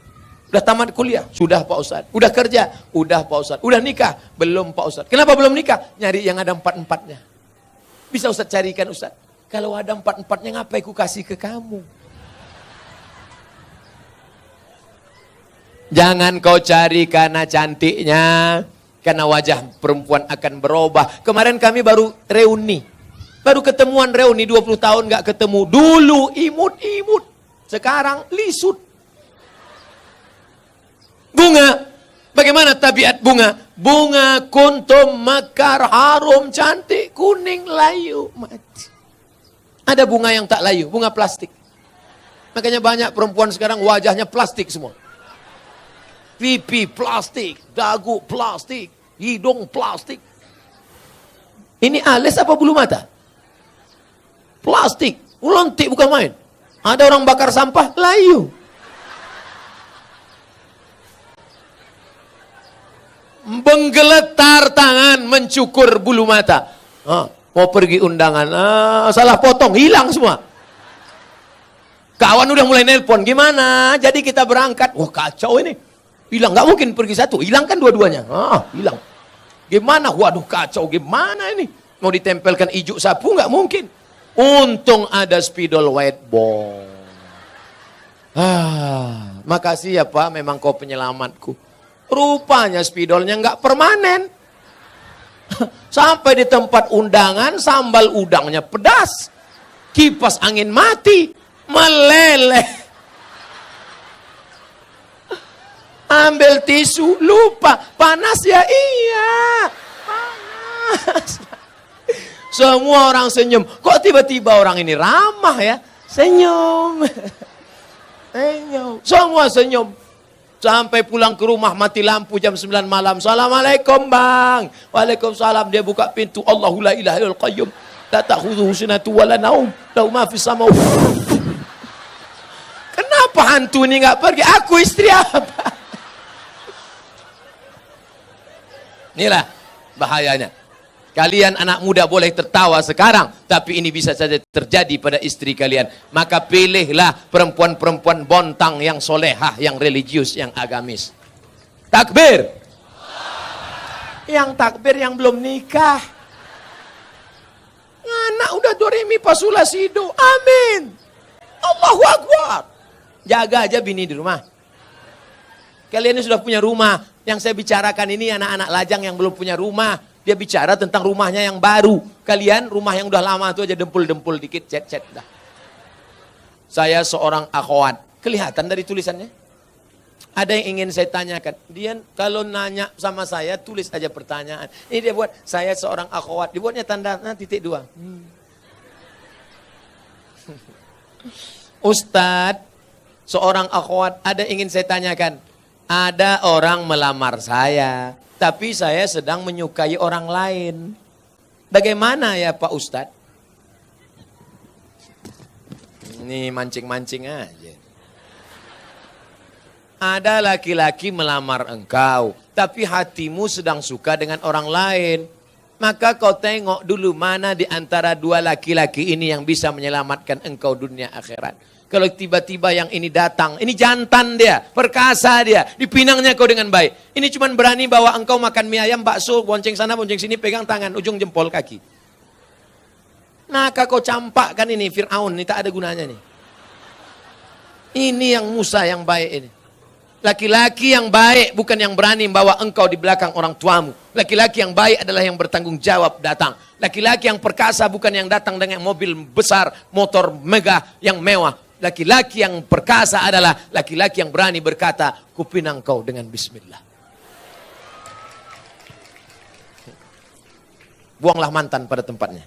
Udah tamat kuliah? Sudah Pak Ustadz. Udah kerja? Udah Pak Ustadz. Udah nikah? Belum Pak Ustadz. Kenapa belum nikah? Nyari yang ada 4-4-nya. Bisa Ustadz carikan Ustadz. Kalau ada 4-4-nya ngapain ku kasih ke kamu? Jangan kau cari karena cantiknya. Karena wajah perempuan akan berubah. Kemarin kami baru reuni. Baru ketemuan reuni 20 tahun gak ketemu. Dulu imut-imut. Sekarang lisut. Bunga, bagaimana tabiat bunga? Bunga kuntum mekar, harum, cantik, kuning, layu, mati. Ada bunga yang tak layu, bunga plastik. Makanya banyak perempuan sekarang wajahnya plastik semua. Pipi plastik, dagu plastik, hidung plastik. Ini alis apa bulu mata? Plastik, lontik bukan main. Ada orang bakar sampah, layu. Menggeletar tangan mencukur bulu mata. Mau pergi undangan, salah potong, hilang semua. Kawan udah mulai nelpon, gimana? Jadi kita berangkat. Wah kacau ini. Hilang, nggak mungkin pergi satu. Hilang kan dua-duanya. Hilang. Gimana? Waduh kacau, gimana ini? Mau ditempelkan ijuk sapu nggak mungkin. Untung ada spidol white ball. Makasih ya Pak, memang kau penyelamatku. Rupanya spidolnya nggak permanen. Sampai di tempat undangan, sambal udangnya pedas. Kipas angin mati. meleleh. Ambil tisu, lupa. Panas ya? Iya. Panas. Semua orang senyum. Kok tiba-tiba orang ini ramah ya? Senyum. Senyum. Semua senyum. Sampai pulang ke rumah mati lampu jam 9 malam. Assalamualaikum bang. Waalaikumsalam. Dia buka pintu. Allahu la ilaha illal qayyum. La ta'khudhuhu sinatu wa la naum. Lahu ma fis samawati. Kenapa hantu ini nggak pergi? Aku istri apa? Inilah bahayanya. Kalian anak muda boleh tertawa sekarang, tapi ini bisa saja terjadi pada istri kalian. Maka pilihlah perempuan-perempuan bontang yang solehah, yang religius, yang agamis. Takbir. Yang takbir yang belum nikah. Anak udah do re mi fa sol la si do. Amin. Allahu Akbar. Jaga aja bini di rumah. Kalian ini sudah punya rumah. Yang saya bicarakan ini anak-anak lajang yang belum punya rumah. Dia bicara tentang rumahnya yang baru. Kalian rumah yang udah lama itu aja dempul-dempul dikit, cet-cet dah. Saya seorang akhwat. Kelihatan dari tulisannya? Ada yang ingin saya tanyakan. Dia kalau nanya sama saya, tulis aja pertanyaan. Ini dia buat, saya seorang akhwat. Dibuatnya tanda titik 2. Ustadz, seorang akhwat, ada yang ingin saya tanyakan. Ada orang melamar saya. Tapi saya sedang menyukai orang lain. Bagaimana ya Pak Ustadz? Ini mancing-mancing aja. Ada laki-laki melamar engkau. Tapi hatimu sedang suka dengan orang lain. Maka kau tengok dulu mana di antara dua laki-laki ini yang bisa menyelamatkan engkau dunia akhirat. Kalau tiba-tiba yang ini datang, ini jantan dia, perkasa dia, dipinangnya kau dengan baik. Ini cuma berani bawa engkau makan mie ayam, bakso, bonceng sana, bonceng sini, pegang tangan, ujung jempol kaki. Nah, kau campakkan ini, Fir'aun, ini tak ada gunanya nih. Ini yang Musa yang baik ini. Laki-laki yang baik bukan yang berani membawa engkau di belakang orang tuamu. Laki-laki yang baik adalah yang bertanggung jawab datang. Laki-laki yang perkasa bukan yang datang dengan mobil besar, motor megah yang mewah. Laki-laki yang perkasa adalah laki-laki yang berani berkata, kupinang kau dengan bismillah. Buanglah mantan pada tempatnya.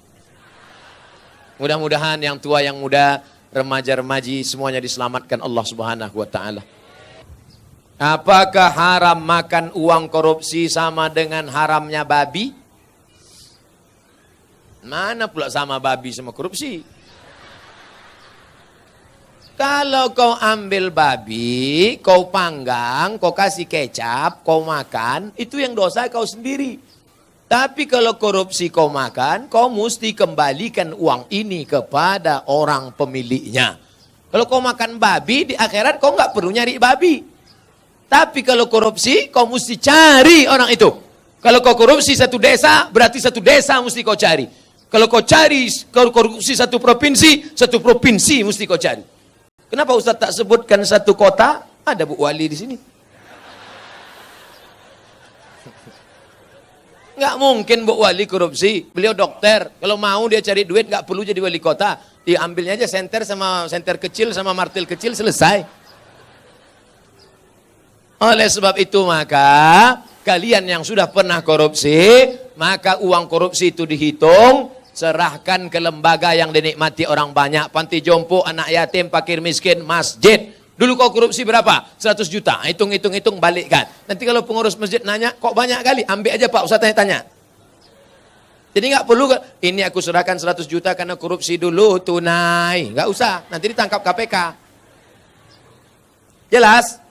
Mudah-mudahan yang tua, yang muda, remaja-remaji semuanya diselamatkan Allah Subhanahu wa taala. Apakah haram makan uang korupsi sama dengan haramnya babi? Mana pula sama babi sama korupsi? Kalau kau ambil babi, kau panggang, kau kasih kecap, kau makan, itu yang dosa kau sendiri. Tapi kalau korupsi kau makan, kau mesti kembalikan uang ini kepada orang pemiliknya. Kalau kau makan babi, di akhirat kau nggak perlu nyari babi. Tapi kalau korupsi, kau mesti cari orang itu. Kalau kau korupsi satu desa, berarti satu desa mesti kau cari. Kalau kau cari korupsi satu provinsi mesti kau cari. Kenapa Ustaz tak sebutkan satu kota? Ada Bu Wali di sini. Nggak mungkin Bu Wali korupsi. Beliau dokter. Kalau mau dia cari duit nggak perlu jadi wali kota. Diambilnya aja senter sama senter kecil sama martil kecil selesai. Oleh sebab itu maka kalian yang sudah pernah korupsi, maka uang korupsi itu dihitung. Serahkan ke lembaga yang dinikmati orang banyak. Panti jompo, anak yatim, fakir miskin, masjid. Dulu kau korupsi berapa? 100 juta. Hitung, balikkan. Nanti kalau pengurus masjid nanya, kok banyak kali? Ambil aja Pak, Ustaz tanya. Jadi nggak perlu, ini aku serahkan 100 juta karena korupsi dulu, tunai. Nggak usah, nanti ditangkap KPK. Jelas?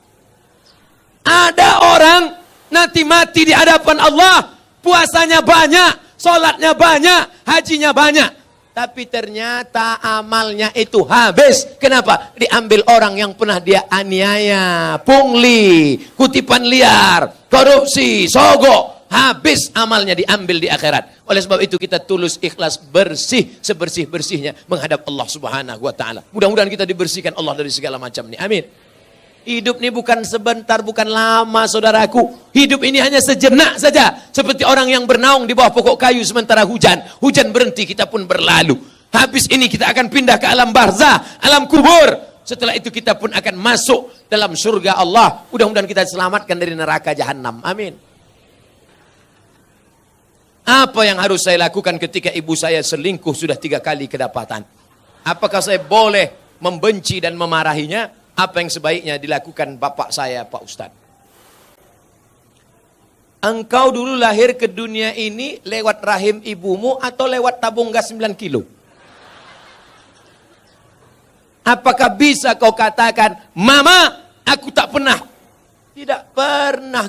Ada orang nanti mati di hadapan Allah. Puasanya banyak. Sholatnya banyak, hajinya banyak. Tapi ternyata amalnya itu habis. Kenapa? Diambil orang yang pernah dia aniaya, pungli, kutipan liar, korupsi, sogok. Habis amalnya diambil di akhirat. Oleh sebab itu kita tulus ikhlas bersih, sebersih-bersihnya menghadap Allah Subhanahu wa taala. Mudah-mudahan kita dibersihkan Allah dari segala macam ini. Amin. Hidup ini bukan sebentar, bukan lama saudaraku. Hidup ini hanya sejenak saja. Seperti orang yang bernaung di bawah pokok kayu sementara hujan. Hujan berhenti, kita pun berlalu. Habis ini kita akan pindah ke alam barzah, alam kubur. Setelah itu kita pun akan masuk dalam surga Allah. Mudah-mudahan kita diselamatkan dari neraka jahanam. Amin. Apa yang harus saya lakukan ketika ibu saya selingkuh sudah 3 kali kedapatan? Apakah saya boleh membenci dan memarahinya? Apa yang sebaiknya dilakukan bapak saya, Pak Ustadz? Engkau dulu lahir ke dunia ini lewat rahim ibumu atau lewat tabung gas 9 kilo? Apakah bisa kau katakan, Mama, aku tak pernah? Tidak pernah,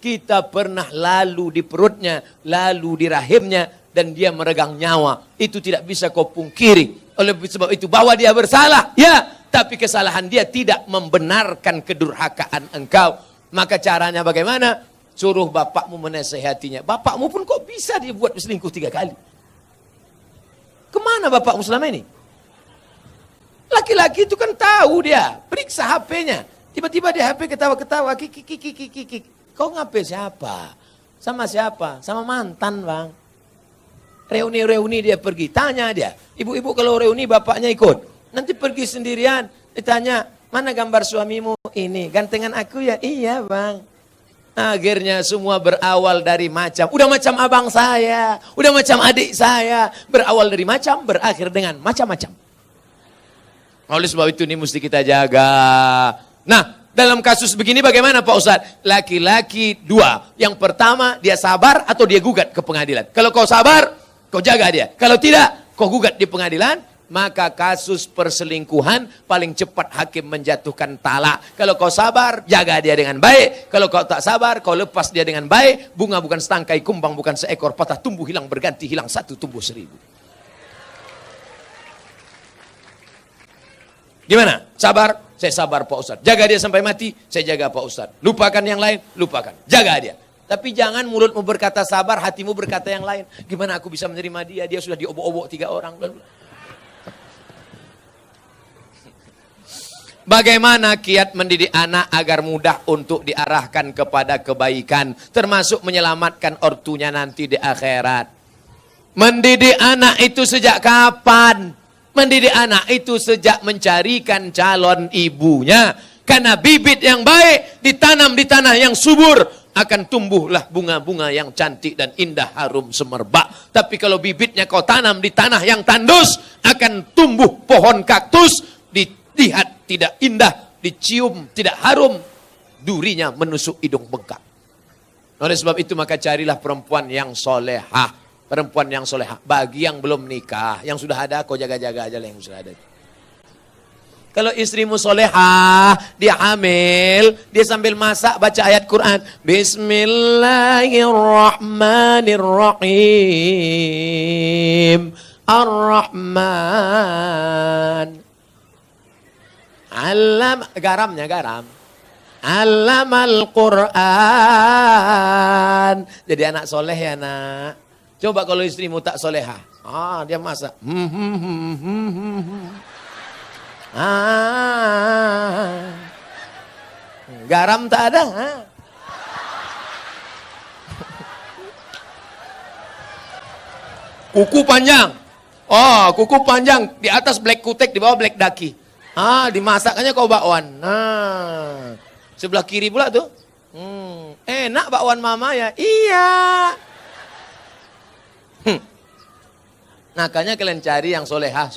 kita pernah lalu di perutnya, lalu di rahimnya, dan dia meregang nyawa. Itu tidak bisa kau pungkiri. Oleh sebab itu, bahwa dia bersalah, ya, tapi kesalahan dia tidak membenarkan kedurhakaan engkau. Maka caranya bagaimana? Suruh bapakmu menasehatinya. Bapakmu pun kok bisa dibuat selingkuh 3 kali? Kemana bapakmu selama ini? Laki-laki itu kan tahu dia, periksa HP-nya. Tiba-tiba di HP ketawa-ketawa, kik. Kau ngapain siapa? Sama siapa? Sama mantan, Bang. Reuni-reuni dia pergi, tanya dia. Ibu-ibu kalau reuni bapaknya ikut. Nanti pergi sendirian, ditanya, mana gambar suamimu? Ini, gantengan aku ya? Iya, Bang. Akhirnya semua berawal dari macam. Udah macam abang saya, udah macam adik saya. Berawal dari macam, berakhir dengan macam-macam. Oleh sebab itu ini mesti kita jaga. Nah, dalam kasus begini bagaimana Pak Ustadz? Laki-laki 2. Yang pertama, dia sabar atau dia gugat ke pengadilan. Kalau kau sabar, kau jaga dia. Kalau tidak, kau gugat di pengadilan. Maka kasus perselingkuhan paling cepat hakim menjatuhkan talak. Kalau kau sabar, jaga dia dengan baik. Kalau kau tak sabar, kau lepas dia dengan baik. Bunga bukan setangkai, kumbang bukan seekor. Patah tumbuh hilang berganti, hilang 1 tumbuh 1000. Gimana? Sabar? Saya sabar Pak Ustadz. Jaga dia sampai mati, saya jaga Pak Ustadz. Lupakan yang lain, lupakan. Jaga dia. Tapi jangan mulutmu berkata sabar, hatimu berkata yang lain. Gimana aku bisa menerima dia? Dia sudah diobok-obok 3 orang. Bagaimana kiat mendidik anak agar mudah untuk diarahkan kepada kebaikan. Termasuk menyelamatkan ortunya nanti di akhirat. Mendidik anak itu sejak kapan? Mendidik anak itu sejak mencarikan calon ibunya. Karena bibit yang baik ditanam di tanah yang subur, akan tumbuhlah bunga-bunga yang cantik dan indah harum semerbak. Tapi kalau bibitnya kau tanam di tanah yang tandus, akan tumbuh pohon kaktus, dilihat tidak indah, dicium tidak harum, durinya menusuk hidung bengkak. Oleh sebab itu maka carilah perempuan yang solehah. Perempuan yang solehah. Bagi yang belum nikah, yang sudah ada, kau jaga-jaga aja lah yang sudah ada. Kalau istrimu solehah, dia hamil, dia sambil masak baca ayat Quran. Bismillahirrahmanirrahim. Ar-Rahman. Garamnya garam. Allamal Quran. Jadi anak soleh ya nak. Coba kalau istrimu tak soleha. Dia masak. Garam tak ada. Kuku panjang. Kuku panjang. Di atas black kutek, di bawah black daki. Dimasaknya kau bakwan. Sebelah kiri pula tuh. Enak bakwan mama ya? Iya. Makanya kalian cari yang solehah.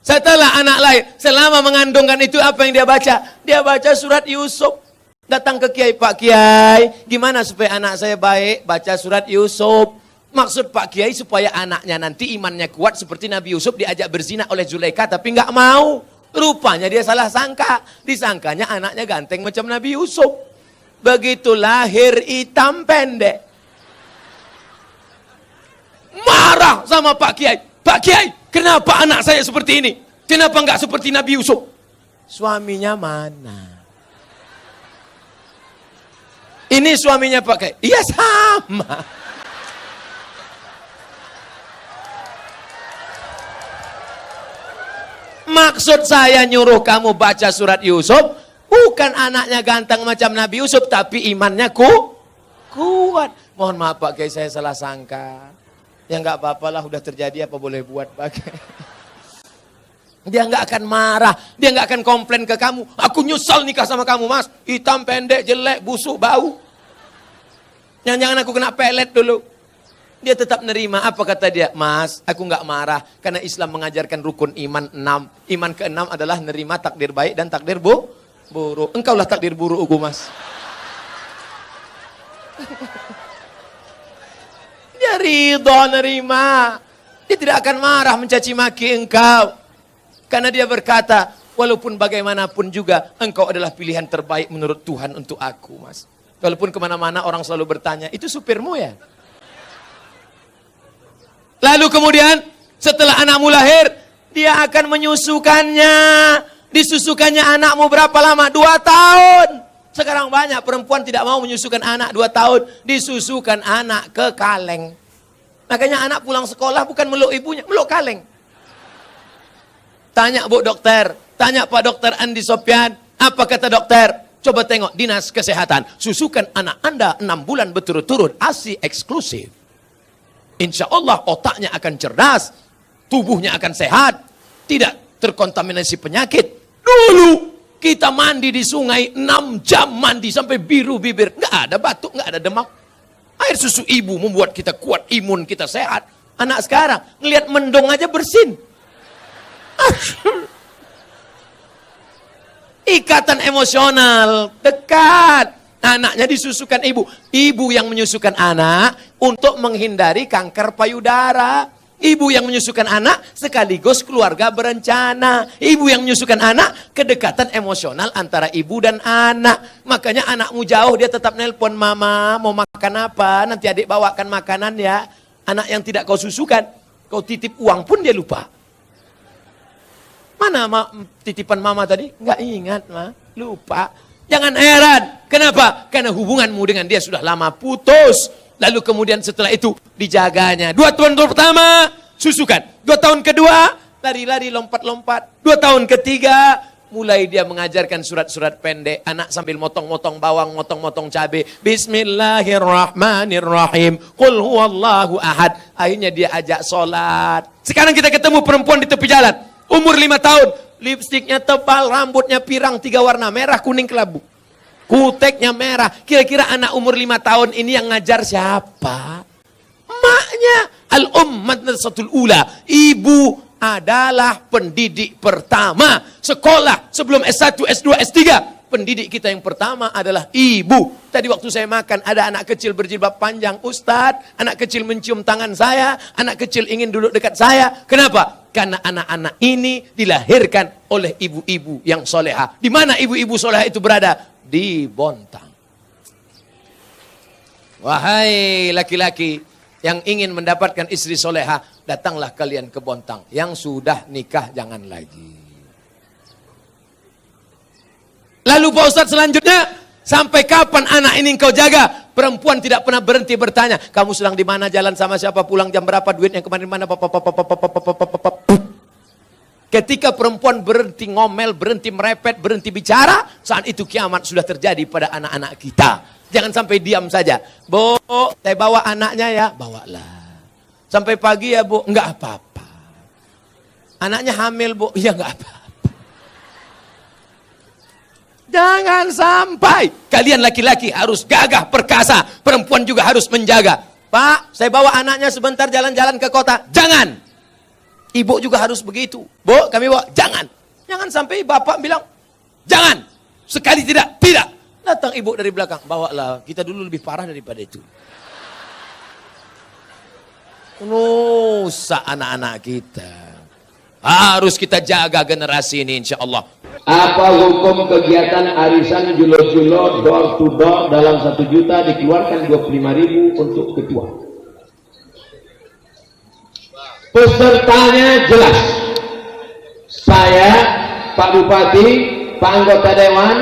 Setelah anak lahir, selama mengandungkan itu apa yang dia baca? Dia baca surat Yusuf. Datang ke Kiai, Pak Kiai, gimana supaya anak saya baik? Baca surat Yusuf. Maksud Pak Kiai supaya anaknya nanti imannya kuat seperti Nabi Yusuf diajak berzina oleh Zulaikha tapi nggak mau. Rupanya dia salah sangka. Disangkanya anaknya ganteng macam Nabi Yusuf. Begitu lahir hitam pendek. Marah sama Pak Kiai. Pak Kiai, kenapa anak saya seperti ini? Kenapa enggak seperti Nabi Yusuf? Suaminya mana? Ini suaminya Pak Kiai. Iya sama. Maksud saya nyuruh kamu baca surat Yusuf, bukan anaknya ganteng macam Nabi Yusuf, tapi imannya kuat. Mohon maaf Pak Kiai, saya salah sangka. Ya nggak apa-apalah, udah terjadi, apa boleh buat, pakai. Dia nggak akan marah, dia nggak akan komplain ke kamu. Aku nyesal nikah sama kamu, Mas. Hitam, pendek, jelek, busuk, bau. Jangan-jangan aku kena pelet dulu. Dia tetap nerima. Apa kata dia? Mas, aku nggak marah karena Islam mengajarkan rukun iman 6. Iman ke-6 adalah nerima takdir baik dan takdir buruk. Engkaulah takdir burukku, Mas. Dia ridho nerima. Dia tidak akan marah mencaci maki engkau. Karena dia berkata, walaupun bagaimanapun juga, engkau adalah pilihan terbaik menurut Tuhan untuk aku, Mas. Walaupun kemana-mana orang selalu bertanya, itu supirmu ya? Lalu kemudian, setelah anakmu lahir, dia akan menyusukannya. Disusukannya anakmu berapa lama? 2 tahun. Sekarang banyak perempuan tidak mau menyusukan anak 2 tahun. Disusukan anak ke kaleng. Makanya anak pulang sekolah bukan meluk ibunya, meluk kaleng. Tanya Bu Dokter, tanya Pak Dokter Andi Sopyan, apa kata dokter? Coba tengok dinas kesehatan, susukan anak Anda 6 bulan berturut-turut, ASI eksklusif. Insya Allah otaknya akan cerdas, tubuhnya akan sehat, tidak terkontaminasi penyakit. Dulu kita mandi di sungai 6 jam mandi sampai biru bibir, nggak ada batuk, nggak ada demam. Air susu ibu membuat kita kuat, imun kita sehat. Anak sekarang ngelihat mendong aja bersin. Ikatan emosional dekat. Anaknya disusukan ibu. Ibu yang menyusukan anak untuk menghindari kanker payudara. Ibu yang menyusukan anak sekaligus keluarga berencana. Ibu yang menyusukan anak, kedekatan emosional antara ibu dan anak. Makanya anakmu jauh dia tetap nelpon, mama mau makan apa, nanti adik bawakan makanan ya. Anak yang tidak kau susukan, kau titip uang pun dia lupa. Mana titipan mama tadi? Nggak ingat, Ma. Lupa. Jangan heran. Kenapa? Karena hubunganmu dengan dia sudah lama putus. Lalu kemudian setelah itu dijaganya. 2 tahun pertama, susukan. 2 tahun kedua, lari-lari, lompat-lompat. 2 tahun ketiga, mulai dia mengajarkan surat-surat pendek. Anak sambil motong-motong bawang, motong-motong cabai. Bismillahirrahmanirrahim. Qul huwallahu ahad. Akhirnya dia ajak sholat. Sekarang kita ketemu perempuan di tepi jalan. Umur 5 tahun, lipstiknya tebal, rambutnya pirang 3 warna, merah, kuning, kelabu. Kuteknya merah. Kira-kira anak umur 5 tahun ini yang ngajar siapa? Maknya. Al-Madrasatul Ula. Ibu adalah pendidik pertama. Sekolah sebelum S1, S2, S3. Pendidik kita yang pertama adalah ibu. Tadi waktu saya makan, ada anak kecil berjilbab panjang. Ustadz, anak kecil mencium tangan saya. Anak kecil ingin duduk dekat saya. Kenapa? Karena anak-anak ini dilahirkan oleh ibu-ibu yang soleha. Di mana ibu-ibu soleha itu berada? Di Bontang. Wahai laki-laki yang ingin mendapatkan istri soleha, datanglah kalian ke Bontang. Yang sudah nikah jangan lagi. Lalu Pak Ustadz selanjutnya, sampai kapan anak ini engkau jaga? Perempuan tidak pernah berhenti bertanya, kamu sedang di mana, jalan sama siapa, pulang jam berapa, duitnya kemarin mana. Ketika perempuan berhenti ngomel, berhenti merepet, berhenti bicara, saat itu kiamat sudah terjadi pada anak-anak kita. Jangan sampai diam saja. Bu, saya bawa anaknya ya, bawalah. Sampai pagi ya Bu, enggak apa-apa. Anaknya hamil Bu, ya enggak apa-apa. Jangan sampai kalian laki-laki harus gagah perkasa, perempuan juga harus menjaga. Pak, saya bawa anaknya sebentar jalan-jalan ke kota. Jangan. Ibu juga harus begitu. Bu, kami bawa. Jangan. Jangan sampai bapak bilang, jangan. Sekali tidak, tidak. Datang ibu dari belakang, bawalah. Kita dulu lebih parah daripada itu. Nusa anak-anak kita. Harus kita jaga generasi ini insya Allah. Apa hukum kegiatan arisan julo-julo door to door dalam 1 juta dikeluarkan 25.000 untuk ketua? Pesertanya jelas. Saya, Pak Bupati, Pak Anggota Dewan,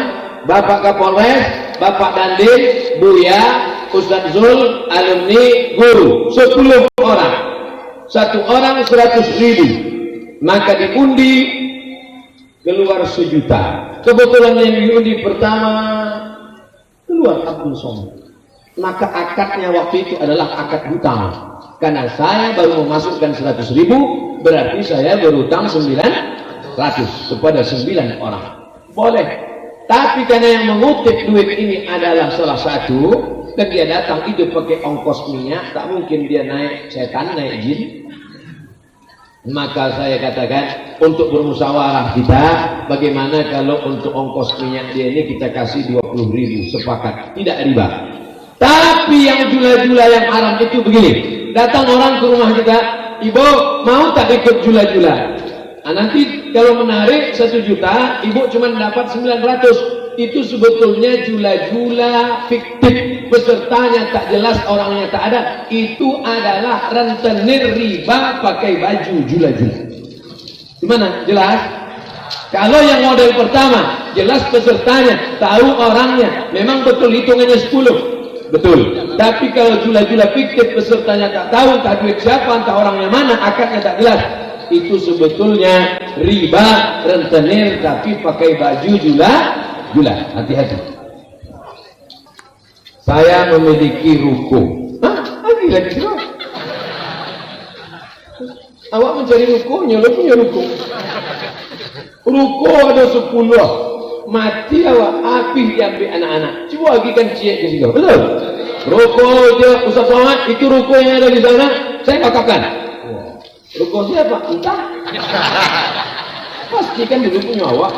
Bapak Kapolres, Bapak Dandim, Buya, Ustadz Zul, alumni, guru, 10 orang. 1 orang 100.000. Maka diundi keluar 1 juta. Kebetulan yang diundi pertama keluar Abdul Somad. Maka akadnya waktu itu adalah akad hutang. Karena saya baru memasukkan 100.000, berarti saya berutang 900 kepada 9 orang. Boleh. Tapi karena yang mengutip duit ini adalah salah satu, dan dia datang itu pakai ongkos minyak, tak mungkin dia naik setan, naik jin. Maka saya katakan untuk bermusyawarah kita, bagaimana kalau untuk ongkos minyak dia ini kita kasih 20.000, sepakat, tidak riba. Tapi yang jula-jula yang haram itu begini, datang orang ke rumah kita, ibu mau tak ikut jula-jula? Nah, nanti kalau menarik 1 juta, ibu cuma dapat 900. Itu sebetulnya jula-jula fiktif, pesertanya tak jelas, orangnya tak ada. Itu adalah rentenir riba pakai baju jula-jula. Gimana? Jelas? Kalau yang model pertama, jelas pesertanya, tahu orangnya, memang betul hitungannya 10. Betul. Tapi kalau jula-jula fiktif, pesertanya tak tahu, tak duit siapa, entah orangnya mana, akadnya tak jelas. Itu sebetulnya riba rentenir tapi pakai baju jula. Hati-hati. Saya memiliki ruko. Lagi. Awak mencari ruko, nyolo punya ruko. Ruko ada 10. Mati awak, habis diambil anak-anak. Coba bagikan ciek ke situ. Betul? Ruko dia Ustaz Somad, itu ruko yang ada di sana, saya katakan. Ruko siapa? Entah. Pastikan dulu punya awak.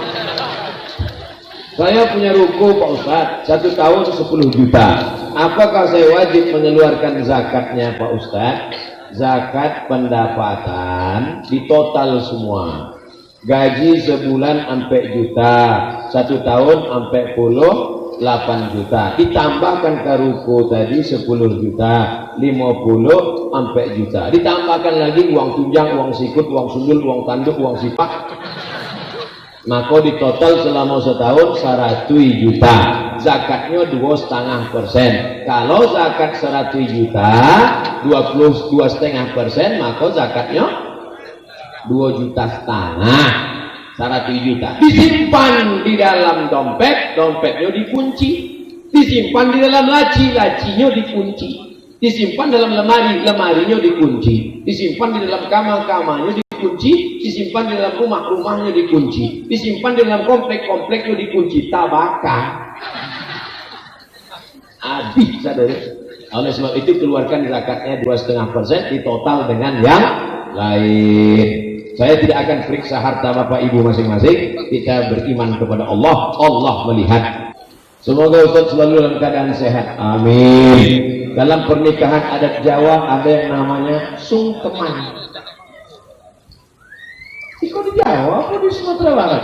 Saya punya ruko Pak Ustaz, 1 tahun 10 juta. Apakah saya wajib mengeluarkan zakatnya Pak Ustaz? Zakat pendapatan di total semua. Gaji sebulan sampai juta, 1 tahun sampai 8 juta. Ditambahkan ke ruko tadi 10 juta, 50 sampai juta. Ditambahkan lagi uang tunjang, uang sikut, uang sundul, uang tanduk, uang sipak. Maka di total selama setahun 100 juta. Zakatnya 2,5%. Kalau zakat 100 juta, 22,5%, maka zakatnya 2,5 juta. 100 juta. Disimpan di dalam dompet, dompetnya dikunci. Disimpan di dalam laci, lacinya dikunci. Disimpan dalam lemari, lemarinya dikunci. Disimpan di dalam kamar, kamarnya dikunci. Disimpan di dalam rumah, rumahnya dikunci. Disimpan di dalam komplek, kompleknya dikunci. Tabaka. Habis, saudara. Oleh sebab itu keluarkan zakatnya 2,5% di total dengan yang lain. Saya tidak akan periksa harta bapak ibu masing-masing. Kita beriman kepada Allah. Allah melihat. Semoga Ustaz selalu dalam keadaan sehat. Amin. Dalam pernikahan adat Jawa ada yang namanya sungkeman. Itu di Jawa atau di Sumatera Barat?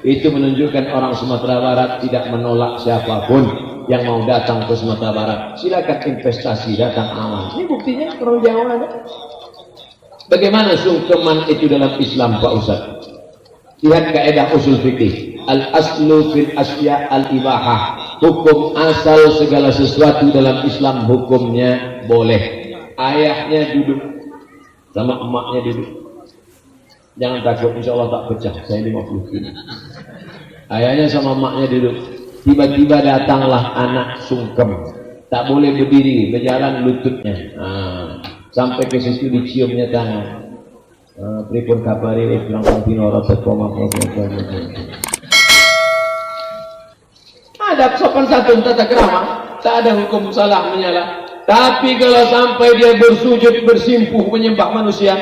Itu menunjukkan orang Sumatera Barat tidak menolak siapapun yang mau datang ke Sumatera Barat. Silakan investasi, datang aman. Ini buktinya orang Jawa ada. Bagaimana sungkeman itu dalam Islam Pak Ustaz? Lihat kaidah usul fikih. Al-aslu fil asya al-ibahah. Hukum asal segala sesuatu dalam Islam hukumnya boleh. Ayahnya duduk sama emaknya duduk. Jangan takut, insya Allah tak pecah. Saya 50 kilo. Ayahnya sama emaknya duduk. Tiba-tiba datanglah anak sungkem. Tak boleh berdiri, berjalan lututnya. Sampai ke situ diciumnya tangan. Pripun kabari bilang pinoro tekoma. Ada sopan santun tata krama, tak ada hukum salah menyalah. Tapi kalau sampai dia bersujud bersimpuh menyembah manusia,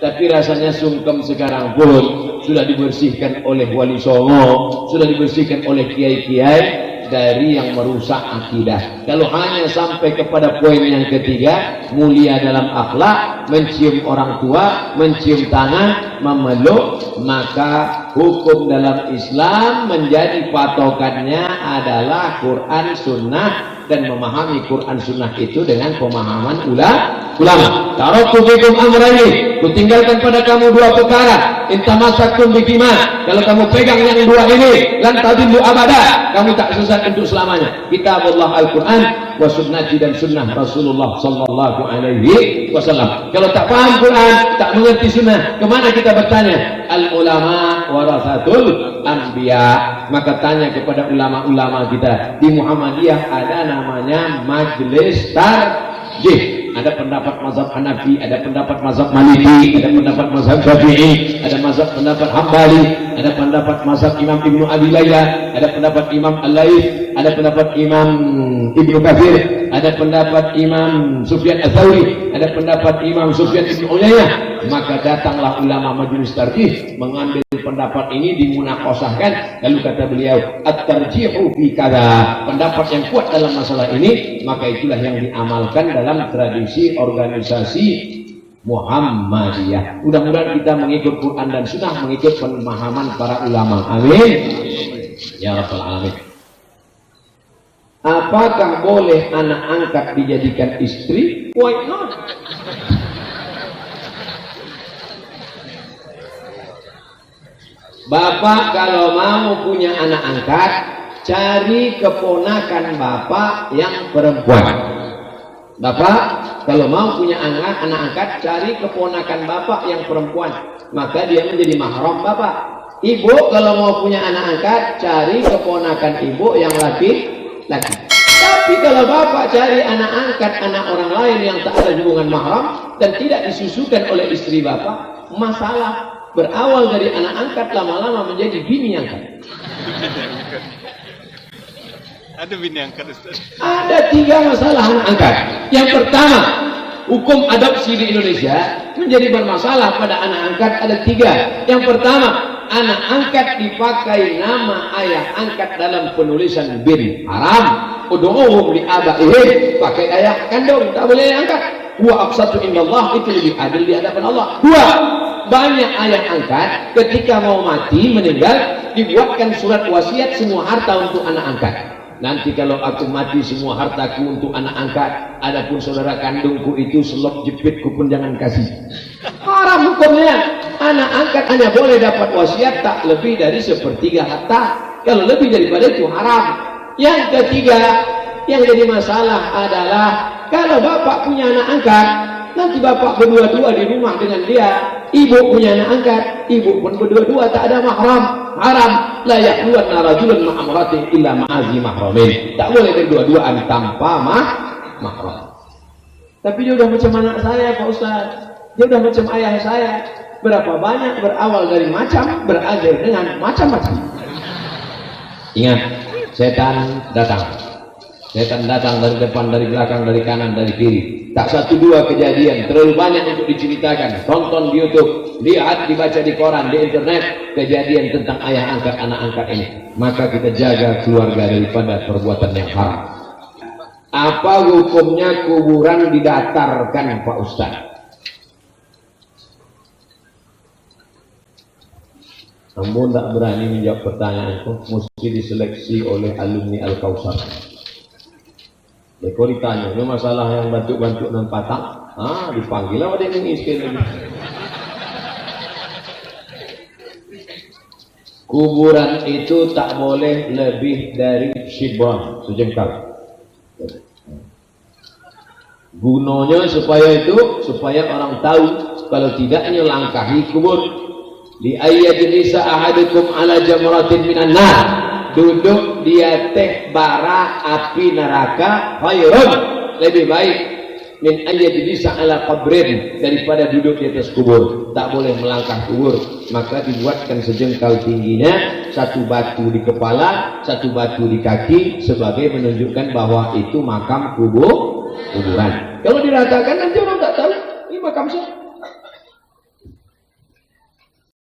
tapi rasanya sungkem sekarang pun sudah dibersihkan oleh wali songo, sudah dibersihkan oleh kiai-kiai dari yang merusak akidah. Kalau hanya sampai kepada poin yang ketiga, mulia dalam akhlak, mencium orang tua, mencium tangan, memeluk, maka hukum dalam Islam menjadi patokannya adalah Quran Sunnah, dan memahami Quran Sunnah itu dengan pemahaman ulama. Taraktu fikum amrayni, kutinggalkan pada kamu 2 perkara. Intamasaktum bihima, kalau kamu pegang yang 2 ini, lan tadillu abada, kamu tak sesat untuk selamanya. Kitabullah Al-Quran wa sunnati, dan sunnah Rasulullah sallallahu alaihi wasallam. Kalau tak paham Quran, tak mengerti sunnah, kemana kita bertanya? Al ulama warasatul anbiya. Maka tanya kepada ulama-ulama kita. Di Muhammadiyah ada namanya majelis tarjih. ada pendapat mazhab Hanafi, ada pendapat mazhab Maliki, ada pendapat mazhab Syafi'i, ada pendapat Hambali, ada pendapat mazhab Imam Ibnu Abi Layla, ada pendapat Imam Al-Laits, ada pendapat Imam Ibnu Katsir, ada pendapat Imam Sufyan Ats-Tsauri, ada pendapat Imam Sufyan Ibnu Uyainah. Maka datanglah ulama majelis tarjih mengambil pendapat ini dimunaqashahkan, lalu kata beliau at-tarjihu fi kadza, pendapat yang kuat dalam masalah ini, maka itulah yang diamalkan dalam tradisi organisasi Muhammadiyah. Mudah-mudahan kita mengikut Quran dan Sunnah, mengikut pemahaman para ulama. Amin ya rabbal alamin. Apakah boleh anak angkat dijadikan istri? Why not? Bapak kalau mau punya anak angkat, cari keponakan bapak yang perempuan. Bapak kalau mau punya anak angkat, cari keponakan bapak yang perempuan, maka dia menjadi mahram bapak. Ibu kalau mau punya anak angkat, cari keponakan ibu yang laki-laki. Tapi kalau bapak cari anak angkat anak orang lain yang tak ada hubungan mahram dan tidak disusukan oleh istri bapak, masalah. Berawal dari anak angkat, lama-lama menjadi bini angkat. Ada bini angkat, Ustaz. Ada 3 masalah anak angkat. Yang pertama, hukum adopsi di Indonesia menjadi bermasalah pada anak angkat ada 3. Yang pertama, anak angkat dipakai nama ayah angkat dalam penulisan bin. Haram. Ud'uhum li abaihim, pakai ayah kandung, tak boleh angkat. Wa absatu indallah, itu lebih adil di hadapan Allah. 2, banyak ayah angkat ketika mau mati meninggal dibuatkan surat wasiat semua harta untuk anak angkat. Nanti kalau aku mati semua hartaku untuk anak angkat, adapun saudara kandungku itu selop jepitku pun jangan kasih. Haram hukumnya. Anak angkat hanya boleh dapat wasiat tak lebih dari 1/3 harta. Kalau lebih daripada itu haram. Yang ketiga yang jadi masalah adalah kalau bapak punya anak angkat, nanti bapak berdua-dua di rumah dengan dia, ibu punya anak angkat, ibu pun berdua-dua, tak ada mahram. Haram. La yaqluwanna rajulun ma'amratin illa ma'azi mahramin. Tak boleh berdua-duaan tanpa mahram. Tapi dia udah macam anak saya Pak Ustaz, dia udah macam ayah saya. Berapa banyak berawal dari macam, berakhir dengan macam-macam. Ingat, setan datang. Setan datang dari depan, dari belakang, dari kanan, dari kiri. Tak 1-2 kejadian, terlalu banyak untuk diceritakan. Tonton di YouTube, lihat, dibaca di koran, di internet, kejadian tentang ayah angkat, anak angkat ini. Maka kita jaga keluarga daripada perbuatan yang haram. Apa hukumnya kuburan didatarkan Pak Ustaz? Namun tak berani menjawab pertanyaan itu, mesti diseleksi oleh alumni Al-Kausar. Kau ditanya, ini masalah yang bantuk-bantuk dan patah, dipanggil lah ada yang mengisi lagi. Kuburan itu tak boleh lebih dari shibran, sejengkal. Gunanya supaya orang tahu, kalau tidaknya langkahi kubur. Di ayat Nisa ahadukum ala jamratin minan nar, duduk dia teh bara api neraka khairun, lebih baik min ayat Nisa ala qabrin, daripada duduk di atas kubur. Tak boleh melangkah kubur, maka dibuatkan sejengkal tingginya, 1 batu di kepala, 1 batu di kaki, sebagai menunjukkan bahwa itu makam kuburan. Kalau diratakan nanti orang tak tahu ini makam siapa.